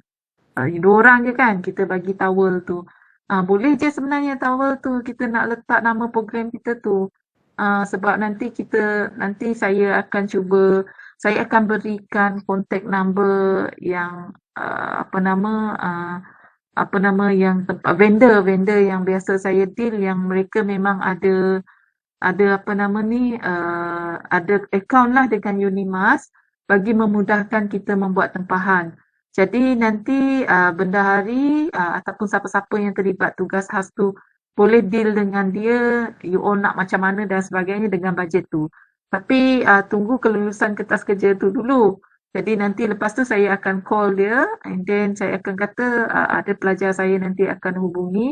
orang je kan kita bagi towel tu. Boleh je sebenarnya towel tu kita nak letak nama program kita tu. Sebab nanti saya akan berikan contact number yang yang tempat vendor yang biasa saya deal, yang mereka memang ada ada account lah dengan Unimas bagi memudahkan kita membuat tempahan. Jadi nanti bendahari ataupun siapa-siapa yang terlibat tugas khas tu boleh deal dengan dia, you all nak macam mana dan sebagainya dengan bajet tu. Tapi tunggu kelulusan kertas kerja tu dulu. Jadi nanti lepas tu saya akan call dia and then saya akan kata ada pelajar saya nanti akan hubungi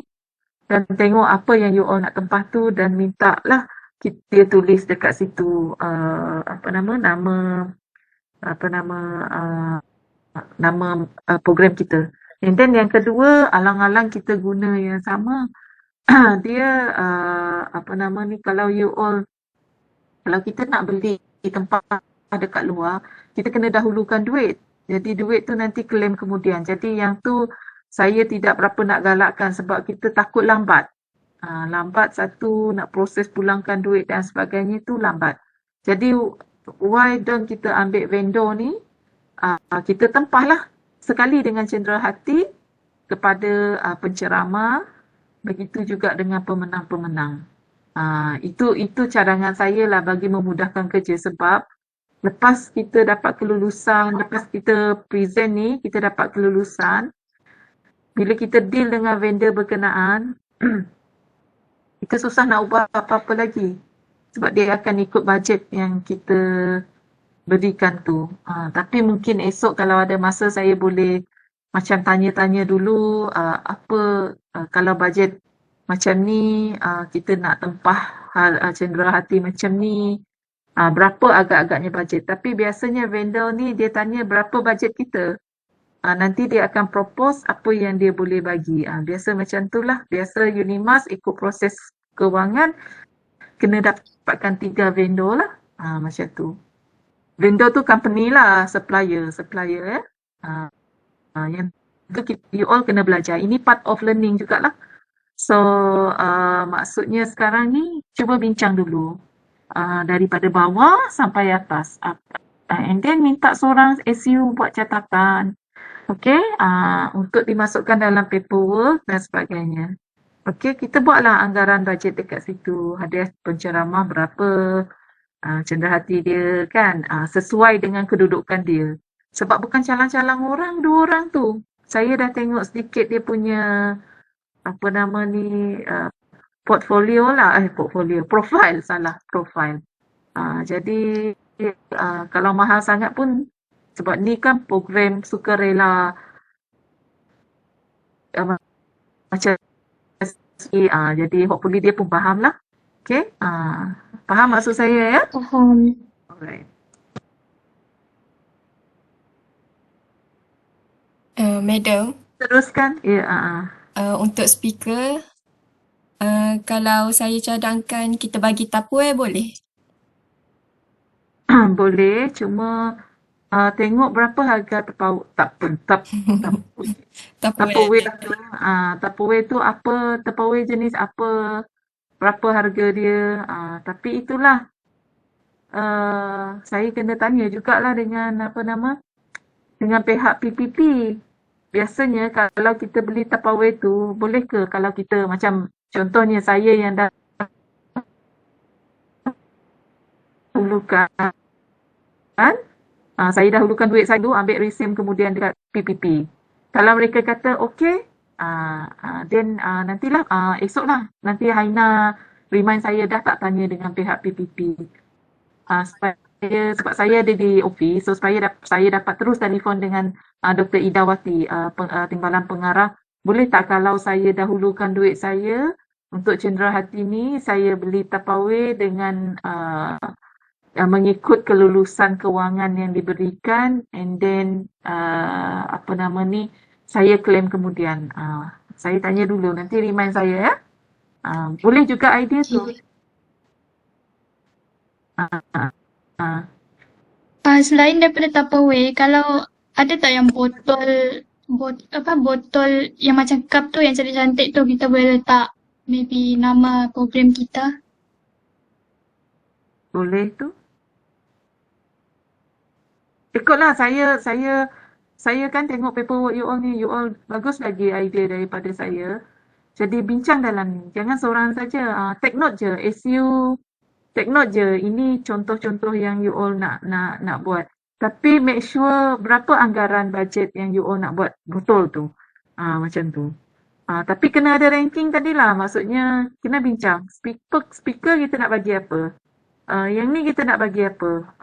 dan tengok apa yang you all nak tempah tu dan minta lah dia tulis dekat situ nama program kita. And then yang kedua, alang-alang kita guna yang sama. Dia kalau kita nak beli tempat dekat luar, kita kena dahulukan duit. Jadi duit tu nanti claim kemudian. Jadi yang tu saya tidak berapa nak galakkan sebab kita takut lambat. Lambat satu, nak proses pulangkan duit dan sebagainya tu lambat. Jadi why don't kita ambil vendor ni, kita tempah lah sekali dengan cenderahati kepada penceramah, begitu juga dengan pemenang-pemenang. Itu cadangan saya lah bagi memudahkan kerja, sebab lepas kita dapat kelulusan, lepas kita present ni, kita dapat kelulusan, bila kita deal dengan vendor berkenaan, kita susah nak ubah apa-apa lagi. Sebab dia akan ikut bajet yang kita berikan tu. Tapi mungkin esok kalau ada masa saya boleh macam tanya-tanya dulu kalau bajet macam ni, kita nak tempah cenderahati macam ni, berapa agak-agaknya bajet. Tapi biasanya vendor ni dia tanya berapa bajet kita. Nanti dia akan propose apa yang dia boleh bagi. Biasa macam tu lah. Biasa Unimas ikut proses kewangan kena dapatkan 3 vendor lah. Macam tu. Vendor tu company lah, supplier ya. Yang tu you all kena belajar. Ini part of learning jugalah. So maksudnya sekarang ni cuba bincang dulu. Daripada bawah sampai atas. And then minta seorang SU buat catatan. Okay, untuk dimasukkan dalam paperwork dan sebagainya. Okay, kita buatlah anggaran bajet dekat situ. Hadiah penceramah berapa, cenderahati dia kan, sesuai dengan kedudukan dia. Sebab bukan calang-calang orang, 2 orang tu. Saya dah tengok sedikit dia punya, portfolio lah, profile, profile. Jadi, kalau mahal sangat pun, sebab ni kan program sukarela macam jadi hopefully dia pun faham lah. Okay, faham maksud saya ya? Faham. Alright. Madam, Teruskan. Ya, untuk speaker, kalau saya cadangkan kita bagi Tupperware boleh? boleh, cuma tengok berapa harga Tupperware tu. Tupperware tu apa, Tupperware jenis apa, berapa harga dia. Tapi itulah, saya kena tanya jugalah dengan dengan pihak PPP. Biasanya kalau kita beli Tupperware tu, boleh ke kalau kita macam contohnya saya yang dah dahulukan, saya dahulukan duit saya dulu, ambil resim kemudian dekat PPP. Kalau mereka kata okey, then nantilah, esoklah, nanti Haina remind saya, dah tak tanya dengan pihak PPP. Sebab saya ada di office, so supaya saya dapat terus telefon dengan Dr. Idawati, Timbalan Pengarah. Boleh tak kalau saya dahulukan duit saya untuk cenderahati ni, saya beli Tupperware dengan mengikut kelulusan kewangan yang diberikan, and then saya claim kemudian. Saya tanya dulu, nanti remind saya ya. Boleh juga idea tu. Selain daripada Tupperware, kalau ada tak yang botol yang macam cup tu yang cantik-cantik tu, kita boleh letak maybe nama program kita? Boleh tu. Ikutlah saya kan tengok paperwork you all bagus lagi idea daripada saya. Jadi bincang dalam ni. Jangan seorang saja. Take note je. SU take note je. Ini contoh-contoh yang you all nak buat. Tapi make sure berapa anggaran bajet yang you all nak buat betul tu. Macam tu. Tapi kena ada ranking tadilah. Maksudnya kena bincang. Speaker kita nak bagi apa? Yang ni kita nak bagi apa?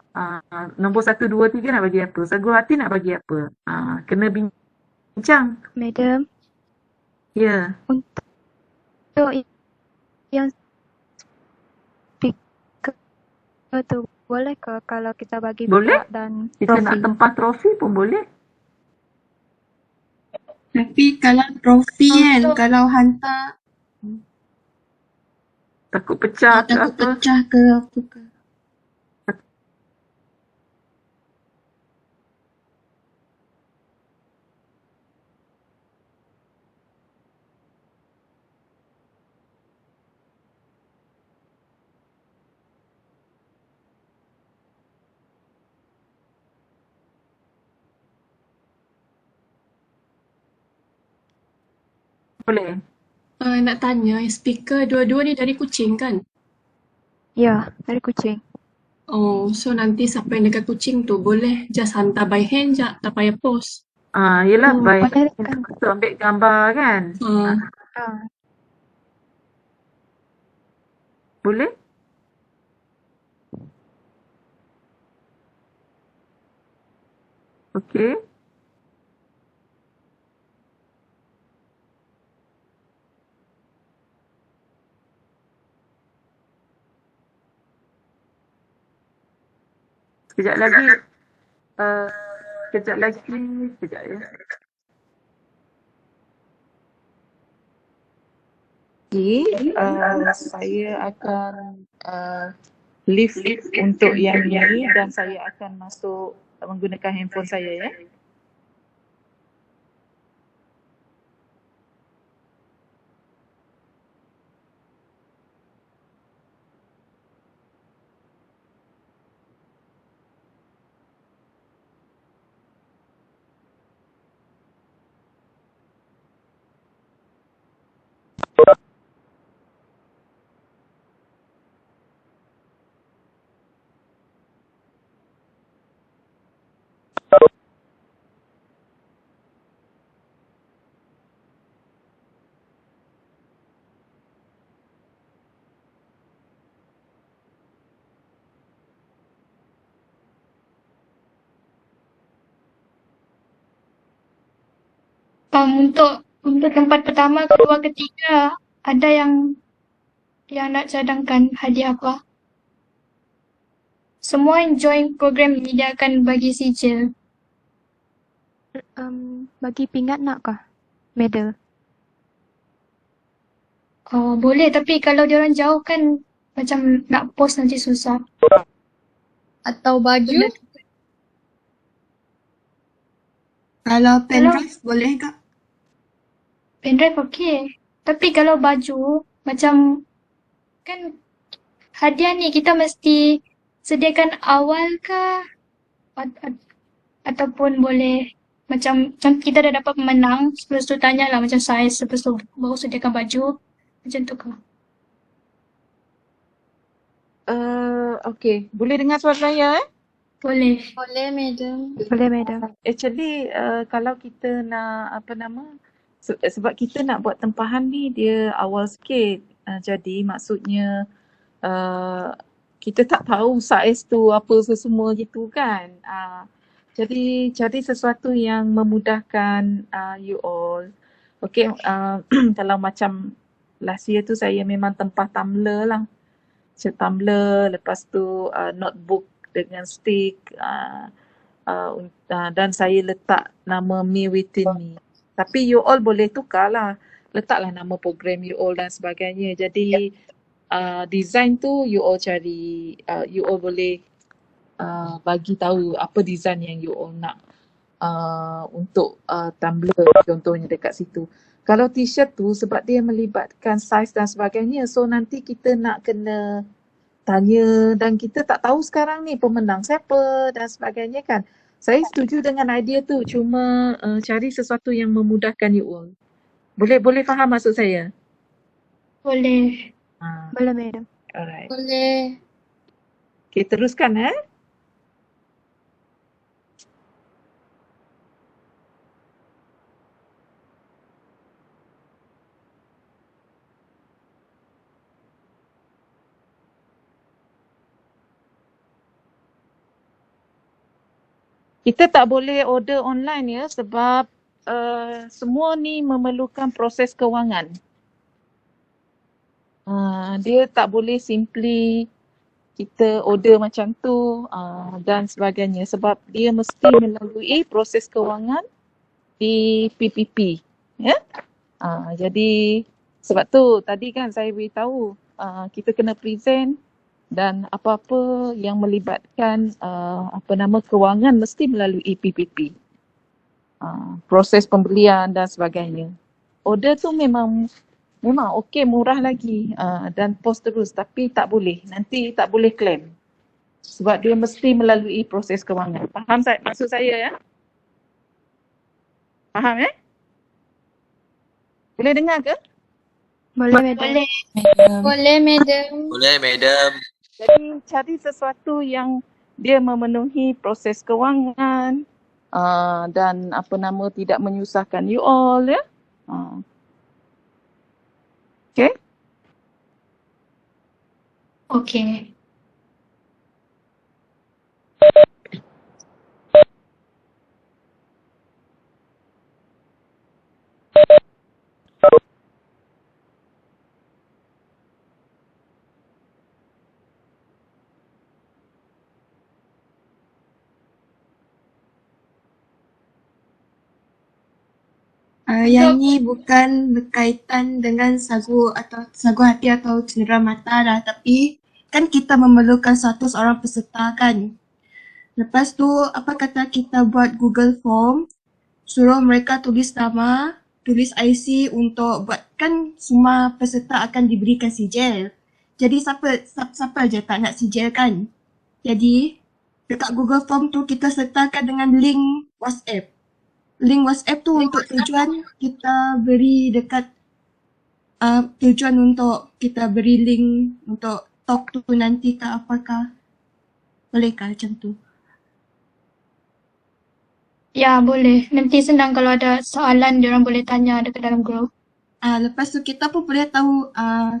Nombor 1, 2, 3 nak bagi apa? Sagu hati nak bagi apa? Kena bincang. Madam, Ya. untuk yang speaker tu boleh ke kalau kita bagi Boleh. budak dan Kita nak tempah trofi pun boleh. Tapi kalau trofi kan, kalau hantar Takut pecah ke takut apa. pecah ke apa ke. Boleh? Nak tanya, speaker dua-dua ni dari Kuching kan? Ya, dari Kuching. Oh, so nanti siapa yang dekat Kuching tu boleh just hantar by hand je, tak payah post. Yelah, Oh, baik. Boleh kan? Untuk ambil gambar kan? Ah, Boleh? Okey. Sekejap lagi. Sekejap lagi. Sekejap ya. Saya akan leave untuk yang ini dan saya akan masuk menggunakan handphone saya ya. Untuk tempat pertama, kedua, ketiga, ada yang nak cadangkan hadiah apa? Semua yang join program ini dia akan bagi sijil. bagi pingat nak kah? Medal. Boleh, tapi kalau diorang jauh kan macam nak post nanti susah. Atau baju? Kalau pendrive boleh tak? Pendrive okey. Tapi kalau baju, macam kan hadiah ni kita mesti sediakan awal kah? Ataupun boleh macam kita dah dapat menang, lepas tu tanya lah macam saiz, lepas tu baru sediakan baju. Macam tu kah? Okey. Boleh dengar suara saya Boleh. Boleh, madam. Boleh, madam. Actually, kalau kita nak sebab kita nak buat tempahan ni dia awal sikit. Jadi maksudnya kita tak tahu saiz tu apa semua gitu kan. Jadi cari sesuatu yang memudahkan you all. Okay, kalau macam last year tu saya memang tempah tumbler lah. Tumbler, lepas tu notebook dengan stick. Dan saya letak nama Me Within Me. Tapi you all boleh tukar lah. Letaklah nama program you all dan sebagainya. Jadi design tu you all cari, you all boleh bagi tahu apa design yang you all nak untuk tumbler contohnya dekat situ. Kalau t-shirt tu sebab dia melibatkan saiz dan sebagainya, so nanti kita nak kena tanya dan kita tak tahu sekarang ni pemenang siapa dan sebagainya kan. Saya setuju dengan idea tu, cuma cari sesuatu yang memudahkan you all. Boleh faham maksud saya? Boleh. Boleh, madam. Alright. Boleh. Okay, teruskan Kita tak boleh order online ya sebab semua ni memerlukan proses kewangan. Dia tak boleh simply kita order macam tu dan sebagainya sebab dia mesti melalui proses kewangan di PPP. Ya? Jadi sebab tu tadi kan saya beritahu kita kena present dan apa-apa yang melibatkan kewangan mesti melalui PPP. Proses pembelian dan sebagainya. Order tu memang okey, murah lagi dan post terus, tapi tak boleh. Nanti tak boleh claim. Sebab dia mesti melalui proses kewangan. Faham maksud saya ya? Faham Boleh dengar ke? Boleh, madam. Boleh. Boleh, madam. Boleh, madam. Jadi cari sesuatu yang dia memenuhi proses kewangan dan tidak menyusahkan you all ya. Okay. Okey. Yang ni bukan berkaitan dengan sagu hati atau cendera mata lah, tapi kan kita memerlukan 100 orang peserta kan. Lepas tu apa kata kita buat Google Form, suruh mereka tulis nama, tulis IC untuk buat, kan semua peserta akan diberikan sijil. Jadi siapa je tak nak sijil kan. Jadi dekat Google Form tu kita sertakan dengan link WhatsApp. Link WhatsApp tu untuk tujuan kita beri dekat tujuan untuk kita beri link untuk talk tu nanti ke apakah. Bolehkah macam tu? Ya, boleh. Nanti senang kalau ada soalan diorang boleh tanya dekat dalam grup. Lepas tu kita pun boleh tahu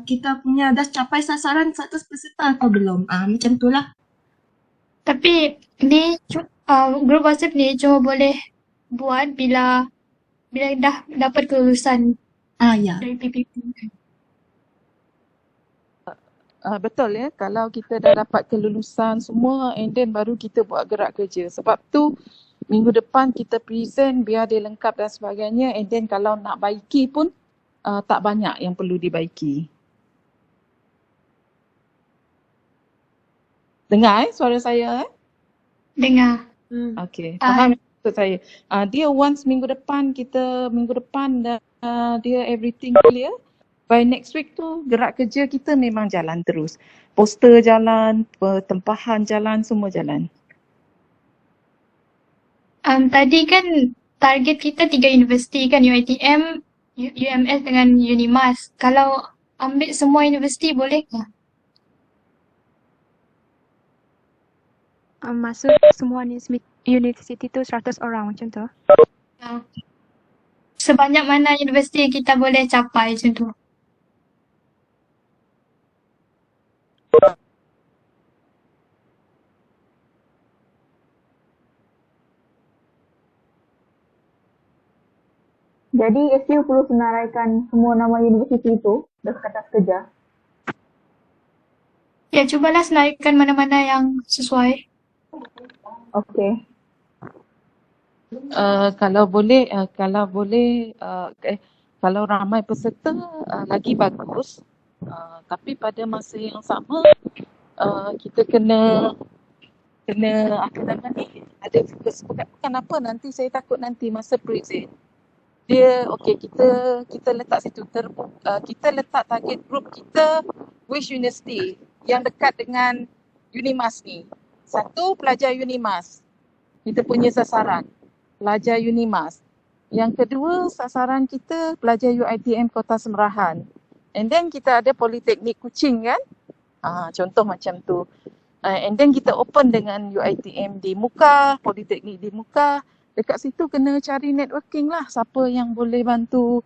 kita punya dah capai sasaran 100 peserta atau belum. Macam tu lah. Tapi ni grup WhatsApp ni cuma boleh buat bila dah dapat kelulusan Ya. dari PPP. Betul ya, kalau kita dah dapat kelulusan semua and then baru kita buat gerak kerja. Sebab tu minggu depan kita present biar dia lengkap dan sebagainya, and then kalau nak baiki pun tak banyak yang perlu dibaiki. Dengar suara saya Dengar. Okay, faham maksud saya. Dia once minggu depan dah dia everything clear. By next week tu gerak kerja kita memang jalan terus. Poster jalan, pertempahan jalan, semua jalan. Tadi kan target kita 3 universiti kan, UiTM, UMS dengan Unimas. Kalau ambil semua universiti boleh ke? Masuk semua universiti tu 100 orang macam tu. Sebanyak mana universiti yang kita boleh capai macam tu? Jadi SU perlu senaraikan semua nama universiti itu dekat atas kerja. Ya, cubalah senaraikan mana-mana yang sesuai. Okey. Kalau ramai peserta lagi bagus. Tapi pada masa yang sama kita kena ada fokus. Bukan apa, nanti saya takut nanti masa present dia kita letak situ kita letak target group kita which university yang dekat dengan Unimas ni. Satu, pelajar Unimas. Kita punya sasaran pelajar Unimas. Yang kedua, sasaran kita pelajar UiTM Kota Semerahan. And then kita ada Politeknik Kuching kan. Contoh macam tu. And then kita open dengan UiTM di Muka, Politeknik di Muka. Dekat situ kena cari networking lah. Siapa yang boleh bantu,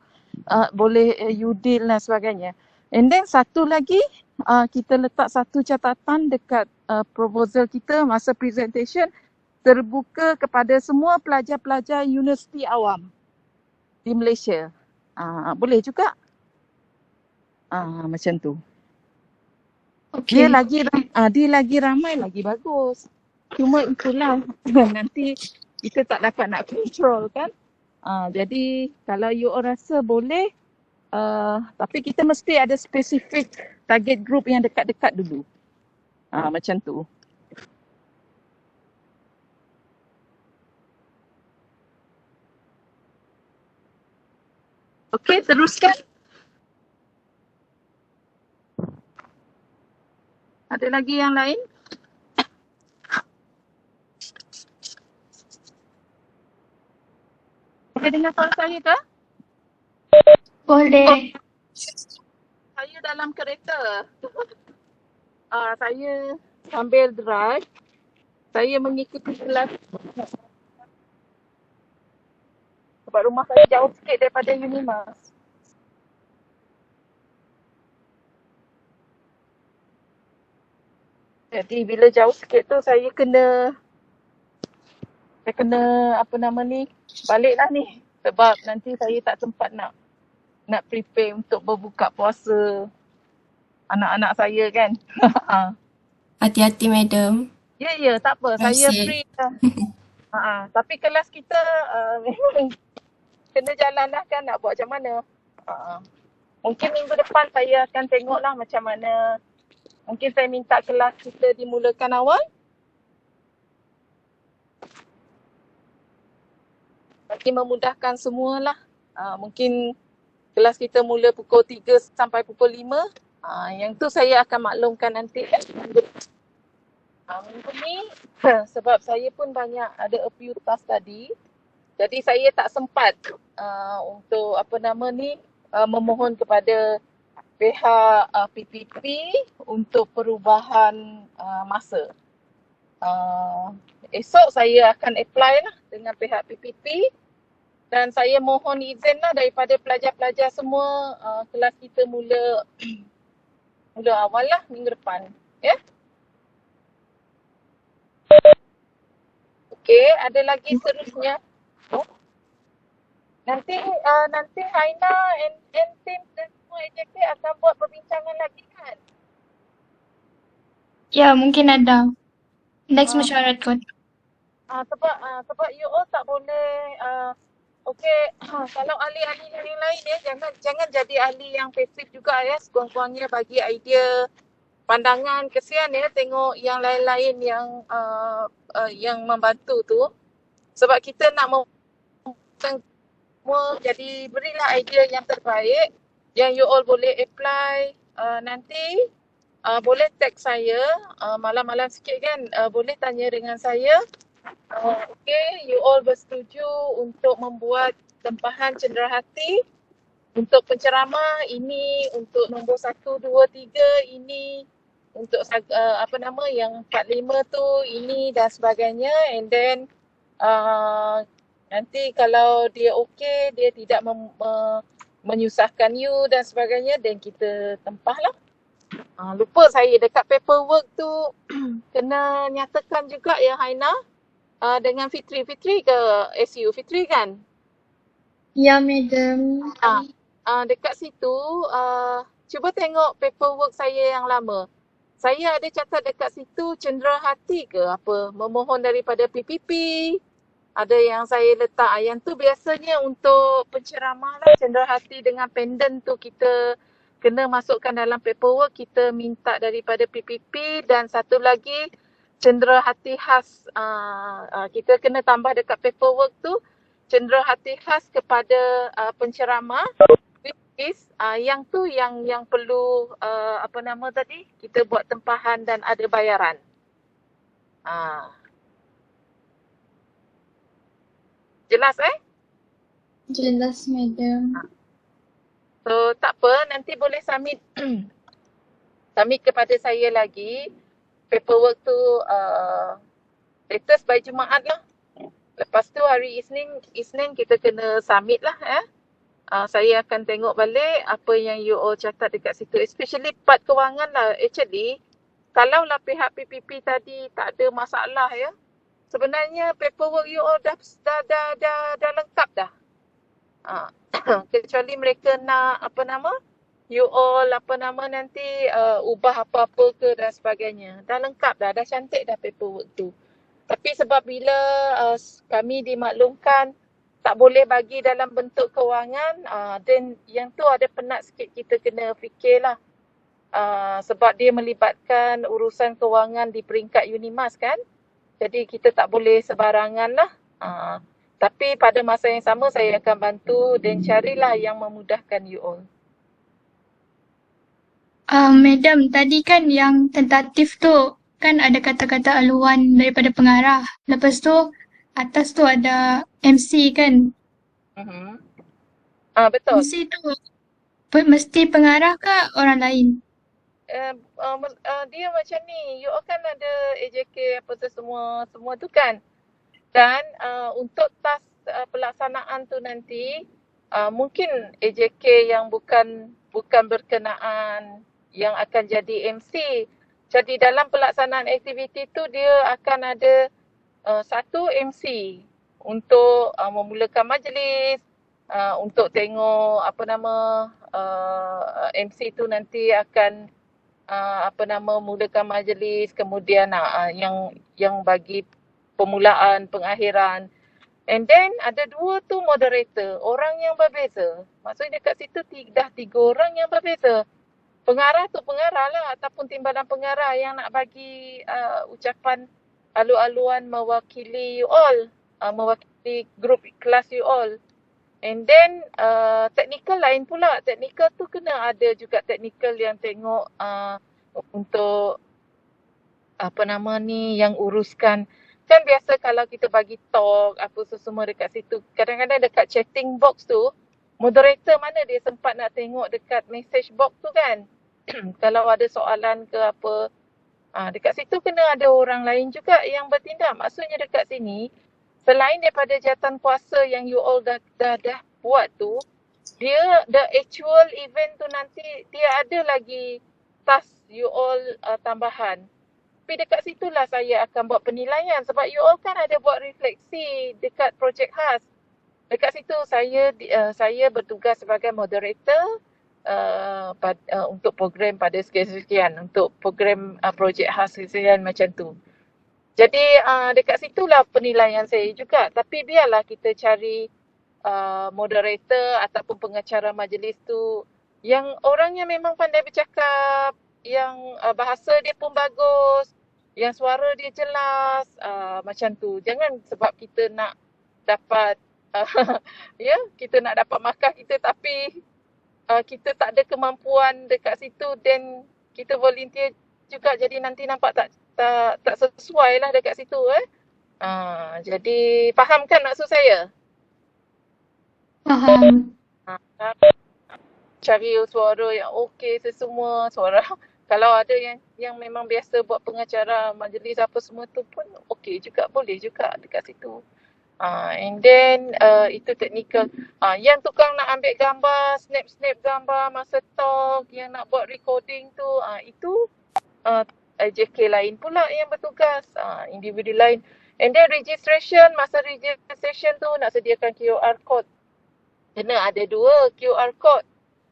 boleh you deal dan sebagainya. And then satu lagi, kita letak satu catatan dekat proposal kita masa presentation, terbuka kepada semua pelajar-pelajar universiti awam di Malaysia. Boleh juga. Macam tu. Okay. Dia lagi ramai, lagi bagus. Cuma itulah nanti kita tak dapat nak control kan. Jadi kalau you all rasa boleh, tapi kita mesti ada spesifik target group yang dekat-dekat dulu. Macam tu. Okey, teruskan. Ada lagi yang lain? Boleh dengar suara saya ke? Boleh. Saya dalam kereta. Saya sambil drive, saya mengikuti kelas sebab rumah saya jauh sikit daripada Unimas. Jadi bila jauh sikit tu saya kena baliklah ni sebab nanti saya tak sempat nak prepare untuk berbuka puasa anak-anak saya kan. Hati-hati, madam. Ya, tak apa. Saya Asyik. free lah. Tapi kelas kita memang kena jalan lah kan, nak buat macam mana. Mungkin minggu depan saya akan tengoklah macam mana. Mungkin saya minta kelas kita dimulakan awal. Bagi memudahkan semualah. Mungkin kelas kita mula pukul 3 sampai pukul 5. Yang tu saya akan maklumkan nanti. Minggu ni sebab saya pun banyak ada a few task tadi. Jadi saya tak sempat untuk memohon kepada pihak PPP untuk perubahan masa. Esok saya akan apply lah dengan pihak PPP dan saya mohon izin lah daripada pelajar-pelajar semua kelas kita mula awal lah minggu depan. Ya? Okey, ada lagi seterusnya. Nanti Haina and tim dan semua AJK akan buat perbincangan lagi kan? Ya, mungkin ada. Next mesyuarat kot. Sebab you all tak boleh kalau ahli-ahli yang lain ya, jangan jadi ahli yang pasif juga ya, sekurang-kurangnya bagi idea, pandangan. Kesian ya tengok yang lain-lain yang membantu tu. Sebab kita nak semua, jadi berilah idea yang terbaik yang you all boleh apply. Nanti boleh tag saya malam-malam sikit kan, boleh tanya dengan saya. You all bersetuju untuk membuat tempahan cenderahati untuk penceramah ini, untuk nombor 1, 2, 3 ini, untuk yang 4, 5 tu ini dan sebagainya. And then nanti kalau dia okey, dia tidak menyusahkan you dan sebagainya, then kita tempahlah. Lupa saya dekat paperwork tu kena nyatakan juga ya Haina dengan Fitri ke SU Fitri kan? Ya, madam. Dekat situ cuba tengok paperwork saya yang lama. Saya ada catat dekat situ cenderahati ke apa, memohon daripada PPP. Ada yang saya letak, yang tu biasanya untuk penceramah lah, cenderahati dengan pendant tu kita kena masukkan dalam paperwork, kita minta daripada PPP. Dan satu lagi cenderahati khas, kita kena tambah dekat paperwork tu, cenderahati khas kepada penceramah, which is yang tu yang perlu kita buat tempahan dan ada bayaran. Jelas Jelas, madam. So tak apa, nanti boleh submit kepada saya lagi paperwork tu latest by Jumaat lah. Lepas tu hari Isnin kita kena submit lah saya akan tengok balik apa yang you all catat dekat situ, especially part kewangan lah. Actually kalaulah pihak PPP tadi tak ada masalah ya, sebenarnya paperwork you all dah lengkap dah. Kecuali mereka nak you all nanti ubah apa-apa ke dan sebagainya. Dah lengkap dah cantik dah paperwork tu. Tapi sebab bila kami dimaklumkan tak boleh bagi dalam bentuk kewangan, then yang tu ada penat sikit, kita kena fikirlah. Sebab dia melibatkan urusan kewangan di peringkat Unimas kan. Jadi kita tak boleh sebarangan lah. Tapi pada masa yang sama saya akan bantu dan carilah yang memudahkan you all. Madam, tadi kan yang tentatif tu kan ada kata-kata aluan daripada pengarah. Lepas tu atas tu ada MC kan? Betul. MC tu Mesti pengarah ke orang lain? Dia macam ni, you all kan ada AJK apa semua tu kan. Dan untuk task pelaksanaan tu nanti mungkin AJK yang bukan berkenaan yang akan jadi MC. Jadi dalam pelaksanaan aktiviti tu dia akan ada satu MC untuk memulakan majlis, untuk tengok MC tu nanti akan mulakan majlis, kemudian yang bagi permulaan, pengakhiran. And then ada dua tu moderator, orang yang berbeza. Maksudnya dekat situ dah 3 orang yang berbeza. Pengarah tu pengarah lah ataupun timbalan pengarah yang nak bagi ucapan alu-aluan mewakili you all, mewakili grup kelas you all. And then teknikal lain pula. Teknikal tu kena ada juga teknikal yang tengok untuk yang uruskan. Kan biasa kalau kita bagi talk apa semua dekat situ, kadang-kadang dekat chatting box tu, moderator mana dia sempat nak tengok dekat message box tu kan. Kalau ada soalan ke apa, dekat situ kena ada orang lain juga yang bertindak. Maksudnya dekat sini, selain daripada jawatan kuasa yang you all dah buat tu, dia the actual event tu nanti dia ada lagi task you all tambahan. Tapi dekat situlah saya akan buat penilaian sebab you all kan ada buat refleksi dekat projek khas. Dekat situ saya bertugas sebagai moderator untuk program pada sekian-sekian, untuk program projek khas sekian macam tu. Jadi dekat situlah penilaian saya juga. Tapi biarlah kita cari moderator ataupun pengacara majlis tu yang orangnya memang pandai bercakap, yang bahasa dia pun bagus, yang suara dia jelas, macam tu. Jangan sebab kita nak dapat kita nak dapat markah kita tapi kita tak ada kemampuan dekat situ, then kita volunteer juga jadi nanti nampak tak sesuai lah dekat situ jadi faham kan maksud saya? Faham. Cari suara yang okey sesemua, suara kalau ada yang memang biasa buat pengacara majlis apa semua tu pun okey juga, boleh juga dekat situ. And then itu teknikal. Yang tukang nak ambil gambar, snap gambar masa talk, yang nak buat recording tu, itu JK lain pula yang bertugas, individu lain. And then registration, masa registration tu nak sediakan QR code. Kena ada 2 QR code.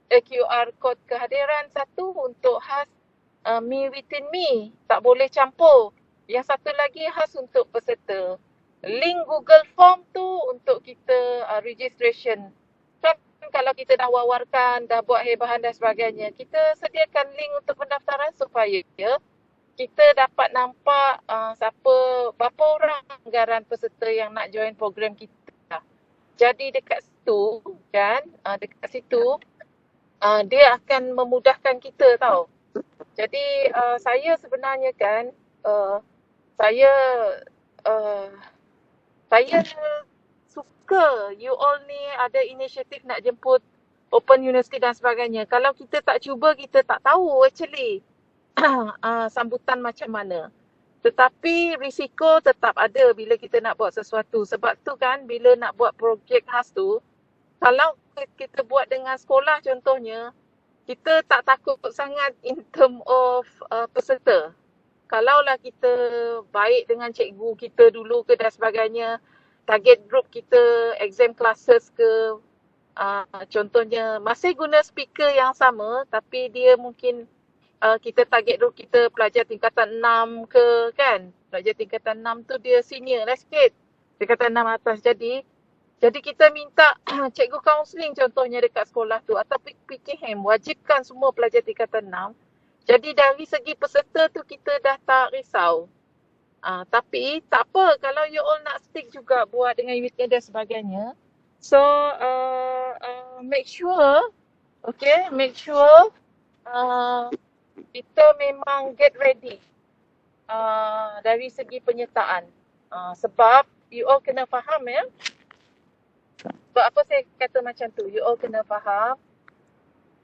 QR code kehadiran, satu untuk khas me within me, tak boleh campur. Yang satu lagi khas untuk peserta. Link Google Form tu untuk kita registration. Kan kalau kita dah wawarkan, dah buat hebahan dan sebagainya, kita sediakan link untuk pendaftaran supaya kita dapat nampak berapa orang anggaran peserta yang nak join program kita. Jadi dekat situ kan, dekat situ dia akan memudahkan kita tau. Jadi saya sebenarnya kan, saya suka you all ni ada inisiatif nak jemput Open University dan sebagainya. Kalau kita tak cuba, kita tak tahu actually sambutan macam mana. Tetapi risiko tetap ada bila kita nak buat sesuatu. Sebab tu kan bila nak buat projek khas tu, kalau kita buat dengan sekolah contohnya, kita tak takut sangat in term of peserta. Kalaulah kita baik dengan cikgu kita dulu ke dan sebagainya, target group kita, exam classes ke, contohnya masih guna speaker yang sama tapi dia mungkin kita target group kita pelajar tingkatan 6 ke kan. Pelajar tingkatan 6 tu dia senior lah sikit. Tingkatan 6 atas jadi kita minta cikgu kaunseling contohnya dekat sekolah tu atau PKM wajibkan semua pelajar tingkatan 6. Jadi dari segi peserta tu kita dah tak risau. Tapi tak apa kalau you all nak stick juga buat dengan weekend dan sebagainya. So make sure kita memang get ready dari segi penyertaan. Sebab you all kena faham ya. Sebab apa saya kata macam tu? You all kena faham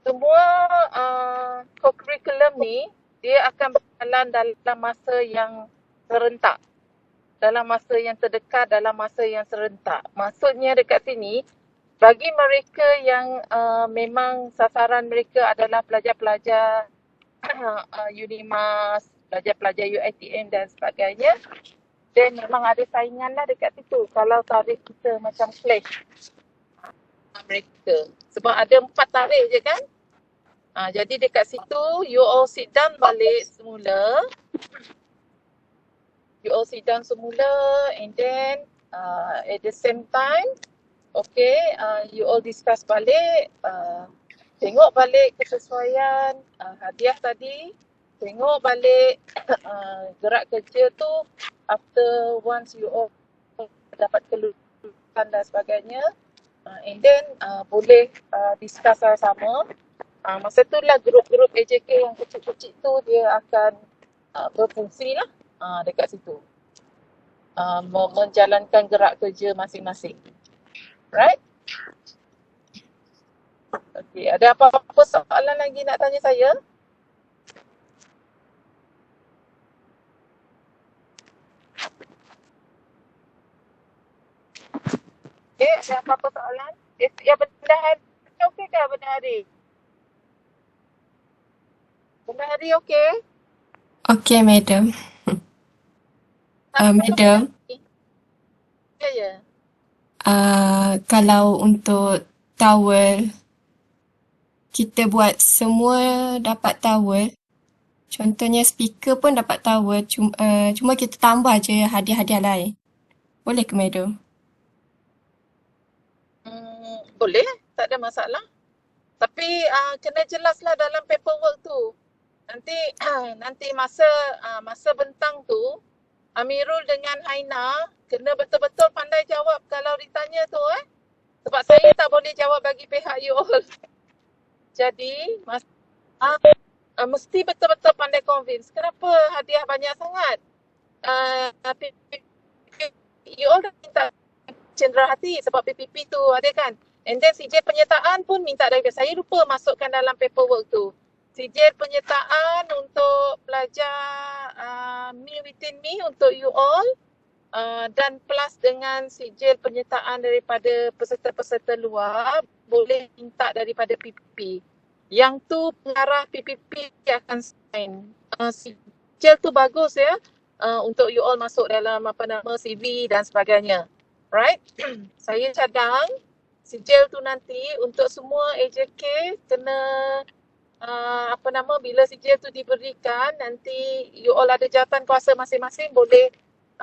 semua co-curriculum ni dia akan berjalan dalam masa yang serentak. Dalam masa yang terdekat, dalam masa yang serentak. Maksudnya dekat sini, bagi mereka yang memang sasaran mereka adalah pelajar-pelajar UNIMAS, pelajar-pelajar UiTM dan sebagainya, dan memang ada saingan lah dekat situ kalau tarikh kita macam clash mereka. Sebab ada 4 tarikh je kan. Jadi dekat situ you all sit down balik semula. You all sit down semula and then at the same time, okay, you all discuss balik, tengok balik kesesuaian hadiah tadi, tengok balik gerak kerja tu after once you all dapat kelulusan dan sebagainya, and then boleh discuss sama-sama. Masa tu lah grup-grup AJK yang kecil-kecil tu dia akan berfungsi lah dekat situ. Menjalankan gerak kerja masing-masing. Right? Okay, ada apa-apa soalan lagi nak tanya saya? Okay, ada apa-apa soalan? Ya, benda hari okey ke benda hari? Benda hari okey? Okey, madam. Madam, Ya. kalau untuk towel, kita buat semua dapat towel. Contohnya speaker pun dapat towel, cuma kita tambah je hadiah-hadiah lain. Boleh ke, madam? Boleh, tak ada masalah. Tapi kena jelaslah dalam paperwork tu. Nanti masa bentang tu, Amirul dengan Aina kena betul-betul pandai jawab kalau ditanya tu Sebab saya tak boleh jawab bagi pihak you all. Jadi mesti betul-betul pandai convince. Kenapa hadiah banyak sangat? You all dah minta cenderahati sebab PPP tu ada kan. And then sijil penyertaan pun minta dari saya, lupa masukkan dalam paperwork tu. Sijil penyertaan untuk pelajar Me Within Me untuk you all dan plus dengan sijil penyertaan daripada peserta-peserta luar boleh minta daripada PPP. Yang tu pengarah PPP akan sign. Sijil tu bagus ya untuk you all masuk dalam CV dan sebagainya. Right? Saya cadang sijil tu nanti untuk semua AJK kena bila sijil tu diberikan, nanti you all ada jawatan kuasa masing-masing, boleh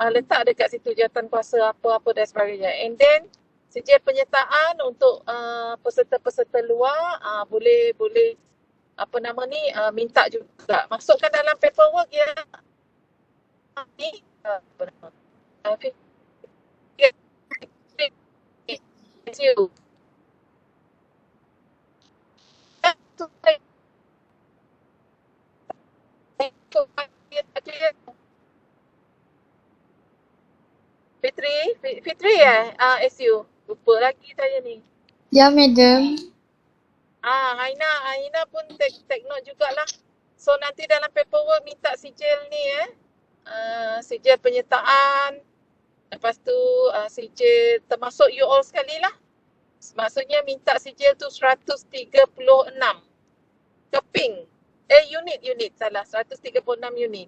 letak dekat situ jawatan kuasa apa-apa dan sebagainya. And then sijil penyertaan untuk peserta-peserta luar boleh minta juga. Masukkan dalam paperwork ya. Ni Fitri SU. Lupa lagi saya ni. Ya, madam. Aina pun take note jugalah. So nanti dalam paperwork minta sijil ni sijil penyertaan. Lepas tu sijil termasuk you all sekali lah. Maksudnya minta sijil tu 136 keping. Unit salah, 136 unit.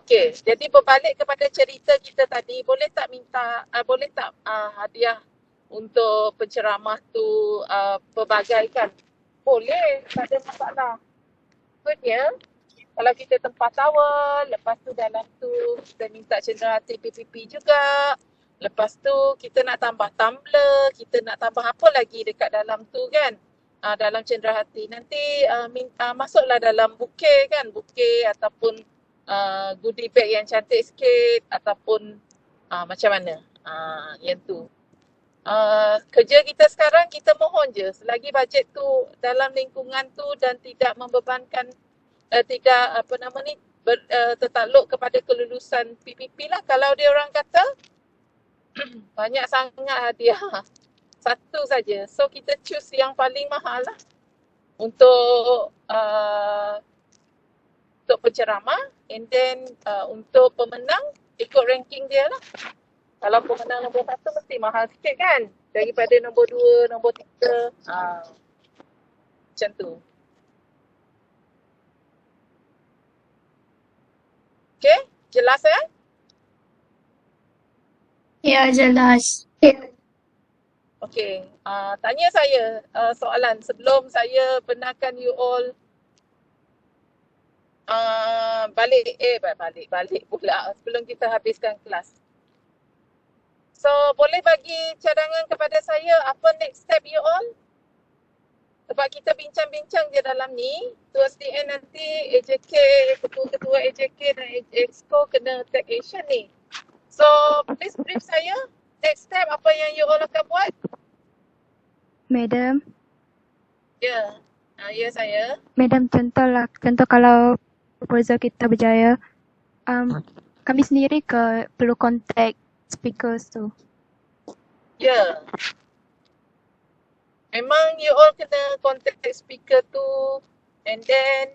Okey. Jadi berbalik kepada cerita kita tadi, boleh tak hadiah untuk penceramah tu pelbagai kan? Boleh, tak ada masalah. Maksudnya, kalau kita tempat towel, lepas tu dalam tu kita minta cenderahati PPP juga. Lepas tu kita nak tambah tumbler, kita nak tambah apa lagi dekat dalam tu kan? Dalam cenderahati. Nanti masuklah dalam bouquet kan? Bouquet ataupun goodie bag yang cantik sikit ataupun macam mana? Yang tu. Kerja kita sekarang kita mohon je selagi bajet tu dalam lingkungan tu dan tidak membebankan tertakluk kepada kelulusan PPP lah. Kalau dia orang kata banyak sangat hadiah, satu saja. So kita choose yang paling mahal lah. untuk penceramah, and then untuk pemenang ikut ranking dia lah. Kalau pemenang nombor 1 mesti mahal sikit kan daripada nombor 2, nombor 3. Macam tu. Okay, jelas ya? Ya, jelas. Okay, tanya saya soalan sebelum saya benarkan you all balik pula sebelum kita habiskan kelas. So, boleh bagi cadangan kepada saya apa next step you all? Sebab kita bincang-bincang je dalam ni, towards the end nanti AJK, ketua-ketua AJK dan EXCO kena take action ni. So, please brief saya, next step apa yang you all akan buat? Madam, Ya, ya saya. Madam contoh kalau proposal kita berjaya, kami sendiri perlu contact speakers tu. Ya. Memang you all kena contact speaker tu, and then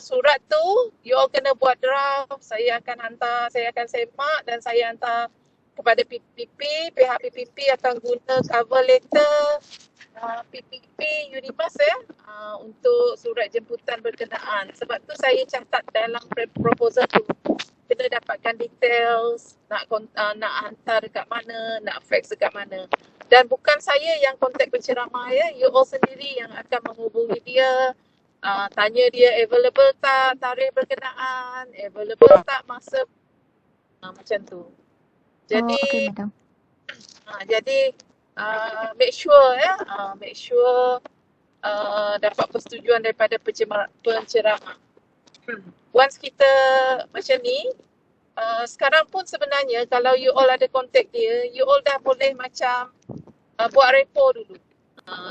surat tu you all kena buat draft. Saya akan semak dan saya hantar kepada PPP. Pihak PPP akan guna cover letter PPP Unimas untuk surat jemputan berkenaan. Sebab tu saya catat dalam proposal tu. Kena dapatkan details, nak hantar dekat mana, nak fax dekat mana. Dan bukan saya yang kontak penceramah ya, you all sendiri yang akan menghubungi dia, tanya dia available tak tarikh berkenaan, available tak masa, macam tu. Jadi, Okay, Madam. jadi make sure dapat persetujuan daripada penceramah. Once kita macam ni, sekarang pun sebenarnya kalau you all ada kontak dia, you all dah boleh macam buat repo dulu.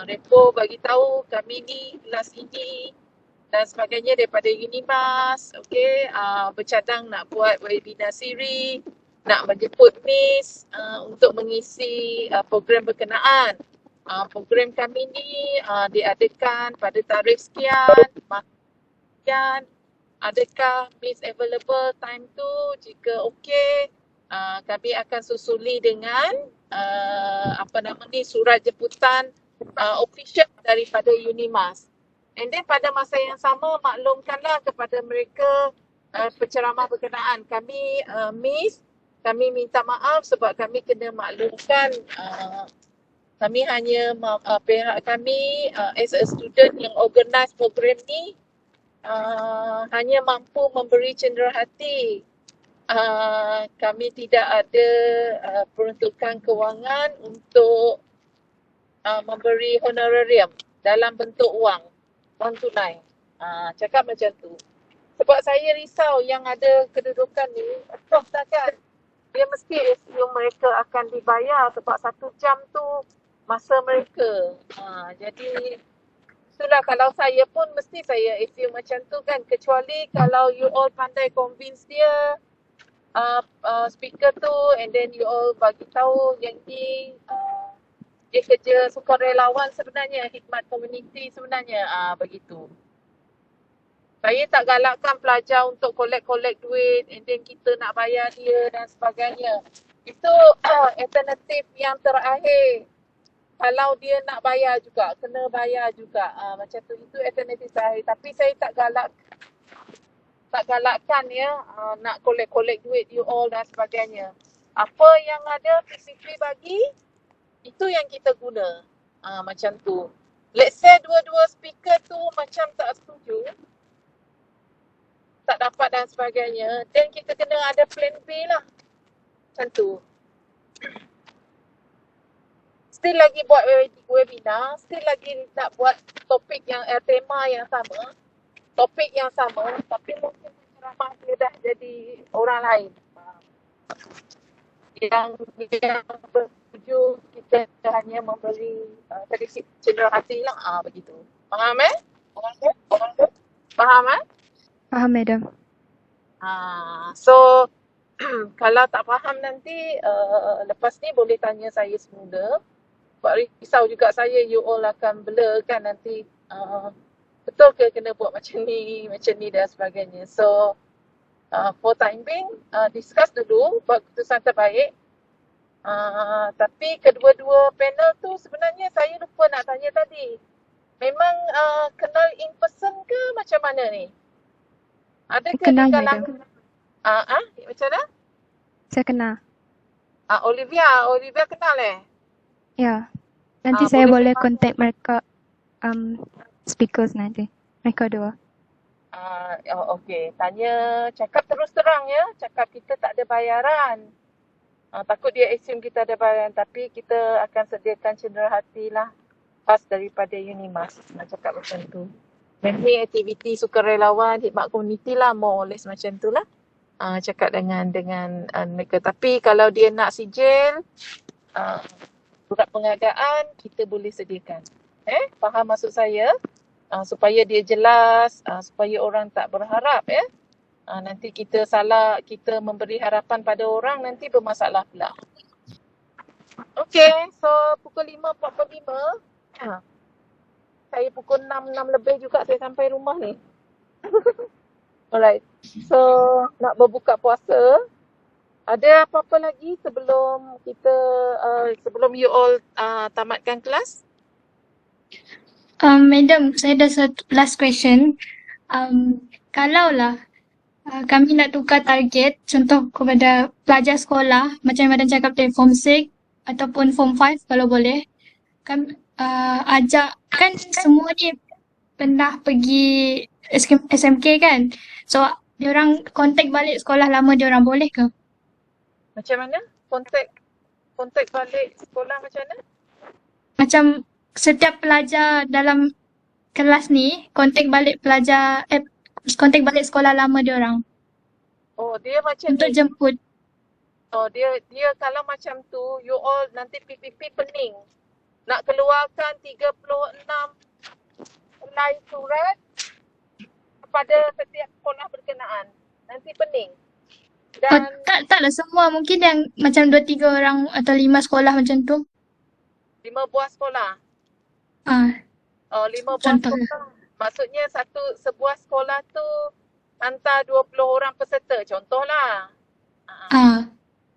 Repo bagi tahu kami ni kelas ini dan sebagainya daripada Unimas, okay, bercadang nak buat webinar siri, nak menjemput Miss untuk mengisi program berkenaan. Program kami ni diadakan pada tarikh sekian, sekian. Adakah Miss available time tu? Jika okey, kami akan susuli dengan surat jemputan official daripada Unimas. And then pada masa yang sama maklumkanlah kepada mereka penceramah berkenaan. Kami Miss, kami minta maaf sebab kami kena maklumkan kami hanya pihak kami as a student yang organize program ni hanya mampu memberi cenderahati. Kami tidak ada peruntukan kewangan untuk memberi honorarium dalam bentuk wang tunai. Cakap macam tu. Sebab saya risau yang ada kedudukan ni, of course kan, dia mesti assume mereka akan dibayar sebab 1 jam tu masa mereka. Jadi itulah kalau saya pun mesti saya assume macam tu kan, kecuali kalau you all pandai convince dia speaker tu, and then you all bagi tahu yang ni dia kerja sukarelawan sebenarnya, khidmat komuniti sebenarnya, begitu. Saya tak galakkan pelajar untuk collect duit and then kita nak bayar dia dan sebagainya. Itu alternatif yang terakhir. Kalau dia nak bayar juga, kena bayar juga. Macam tu, itu alternatif saya. Tapi saya tak galakkan ya, nak collect duit you all dan sebagainya. Apa yang ada PPP bagi, itu yang kita guna. Macam tu. Let's say dua-dua speaker tu macam tak setuju, tak dapat dan sebagainya, then kita kena ada plan B lah. Macam tu. Still lagi buat webinar, still lagi nak buat topik yang tema yang sama, topik yang sama, tapi mungkin penceramah dia dah jadi orang lain. Yang bertuju kita hanya memberi sedikit cenderahati lah, begitu. Faham Faham Faham, Madam. So kalau tak faham nanti lepas ni boleh tanya saya semula. Sebab risau juga saya you all akan blur kan nanti betul ke kena buat macam ni dan sebagainya. So, for time being, discuss dulu buat keputusan terbaik. Tapi kedua-dua panel tu sebenarnya saya lupa nak tanya tadi. Memang kenal in person ke macam mana ni? Ada ke Kenal, di kalangan? madam. Macam mana? Saya kenal. Olivia kenal Ya. Nanti saya boleh boleh contact mereka speakers nanti. Mereka dua. Okey. Cakap terus terang ya. Cakap kita tak ada bayaran. Takut dia assume kita ada bayaran, tapi kita akan sediakan cenderahati lah. Pas daripada Unimas. Nak cakap macam tu. Ni aktiviti sukarelawan, khidmat komuniti lah, more or less macam tu lah. Cakap dengan mereka. Tapi kalau dia nak sijil, surat pengadaan, kita boleh sediakan. Faham maksud saya? Supaya dia jelas, supaya orang tak berharap ya. Nanti kita memberi harapan pada orang, nanti bermasalah pula. Okay, so pukul 5.45, saya pukul 6 lebih juga saya sampai rumah ni. Alright, so nak berbuka puasa. Ada apa-apa lagi sebelum you all tamatkan kelas? Madam, saya ada satu last question. Kalaulah kami nak tukar target, contoh kepada pelajar sekolah, macam Madam cakap tadi, Form 6 ataupun Form 5 kalau boleh, kami ajak, kan semua ni pernah pergi SMK kan? So, diorang kontak balik sekolah lama diorang, boleh ke? Macam mana? Kontak balik sekolah macam mana? Macam setiap pelajar dalam kelas ni kontak balik kontak balik sekolah lama diorang Oh, dia macam untuk ni. jemput. Oh, dia kalau macam tu, you all nanti PPP pening. Nak keluarkan 36 helai surat kepada setiap sekolah berkenaan. Nanti pening. Dan Taklah semua, mungkin yang macam 2-3 orang atau 5 sekolah macam tu. 5 buah sekolah. 5 buah Contohnya. sekolah. Maksudnya sebuah sekolah tu hantar 20 orang peserta. Contohlah.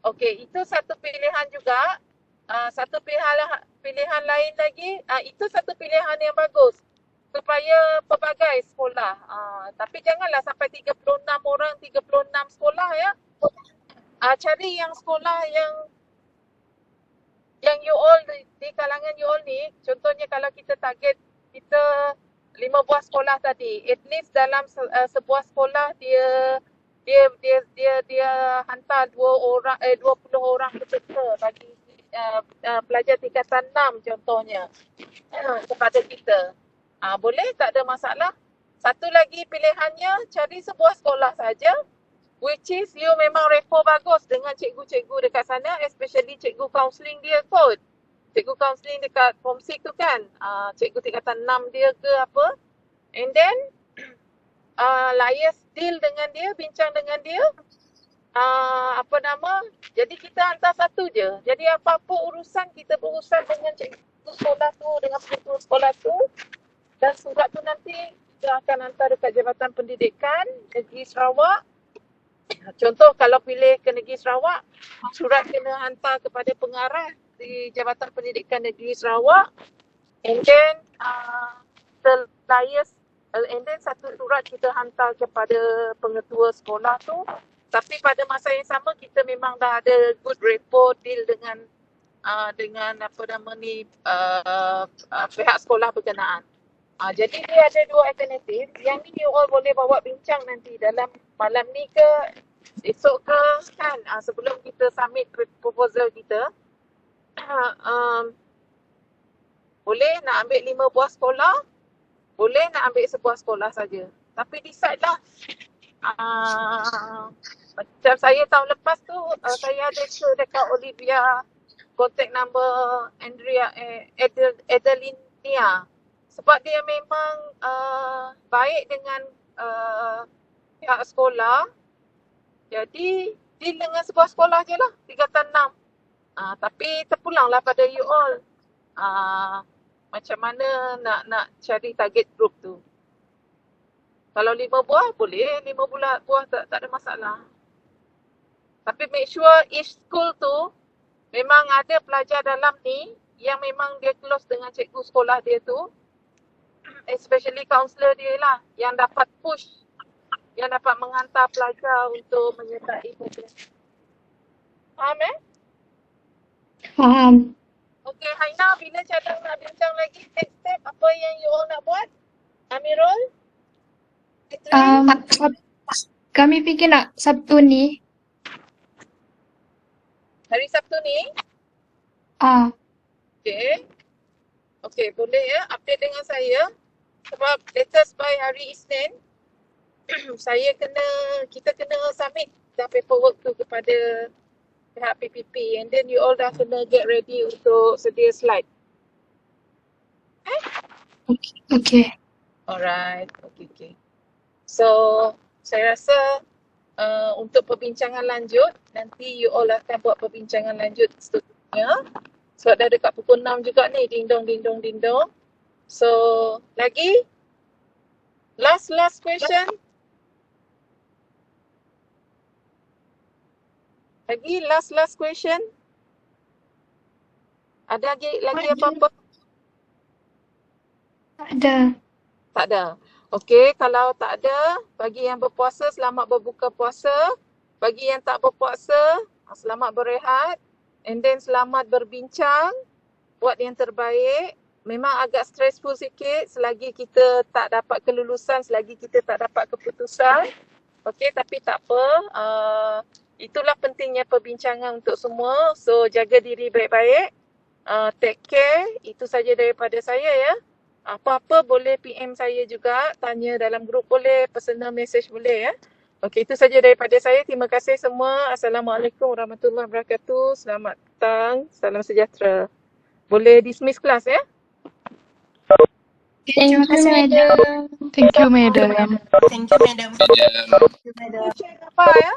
Okey, itu satu pilihan juga. Satu pilihan lain lagi, itu satu pilihan yang bagus. Supaya pelbagai sekolah. Tapi janganlah sampai 36 orang, 36 sekolah ya. Cari yang sekolah yang you all, di kalangan you all ni, contohnya kalau kita target, kita 5 buah sekolah tadi, at least dalam sebuah sekolah dia hantar 20 orang peserta bagi pelajar tingkatan 6 contohnya kepada kita. Boleh, tak ada masalah. Satu lagi pilihannya, cari sebuah sekolah saja, which is you memang repo bagus dengan cikgu-cikgu dekat sana, especially cikgu counselling dia kot. Cikgu counselling dekat Form 6 tu kan, cikgu tingkatan 6 dia ke apa. And then, liaise deal dengan dia, bincang dengan dia. Jadi kita hantar satu je. Jadi apa-apa urusan, kita berurusan dengan cikgu sekolah tu, dengan pengetua sekolah tu. Dan surat tu nanti kita akan hantar dekat Jabatan Pendidikan Negeri Sarawak. Contoh kalau pilih ke Negeri Sarawak, surat kena hantar kepada pengarah di Jabatan Pendidikan Negeri Sarawak. And then satu surat kita hantar kepada pengetua sekolah tu. Tapi pada masa yang sama kita memang dah ada good rapport deal dengan pihak sekolah berkenaan. Jadi dia ada dua alternatif. Yang ni you all boleh bawa bincang nanti dalam malam ni ke esok ke kan, sebelum kita submit proposal kita. Boleh nak ambil 5 buah sekolah, boleh nak ambil sebuah sekolah saja. Tapi decide lah. Macam saya tahun lepas tu, saya ada share dekat Olivia contact number Adelinia. Sebab dia memang baik dengan pihak sekolah. Jadi deal dengan sebuah sekolah je lah, tingkatan 6. Tapi terpulanglah pada you all. Macam mana nak cari target group tu. Kalau 5 buah boleh, 5 buah tak ada masalah. Tapi make sure each school tu memang ada pelajar dalam ni yang memang dia close dengan cikgu sekolah dia tu, especially counselor dia lah, yang dapat push, yang dapat menghantar pelajar untuk menyertai program. Faham Faham. Okay, Haina, bila cadang nak bincang lagi next step apa yang you all nak buat? Amirul? Kami fikir nak Sabtu ni. Hari Sabtu ni? Okay, boleh ya, update dengan saya. Sebab latest by hari Isnin, kita kena submit dah paperwork tu kepada pihak PPP, and then you all dah kena get ready untuk sedia slide. Okay. Alright, okay. So, saya rasa untuk perbincangan lanjut, nanti you all akan buat perbincangan lanjut seterusnya. Sebab dah dekat pukul 6 juga ni, ding-dong. So, lagi? Last question? Lagi last question? Ada lagi apa-apa? Tak ada. Okey, kalau tak ada, bagi yang berpuasa selamat berbuka puasa. Bagi yang tak berpuasa, selamat berehat. And then selamat berbincang. Buat yang terbaik. Memang agak stressful sikit selagi kita tak dapat kelulusan, selagi kita tak dapat keputusan. Okey, tapi tak apa. Itulah pentingnya perbincangan untuk semua. So, jaga diri baik-baik. Take care. Itu saja daripada saya ya. Apa-apa boleh PM saya juga. Tanya dalam grup boleh. Personal message boleh ya. Okey, itu saja daripada saya. Terima kasih semua. Assalamualaikum warahmatullahi wabarakatuh. Selamat petang. Salam sejahtera. Boleh dismiss kelas ya. Terima kasih, Madam. Thank you, Madam. Thank you, Madam. Check apa ya?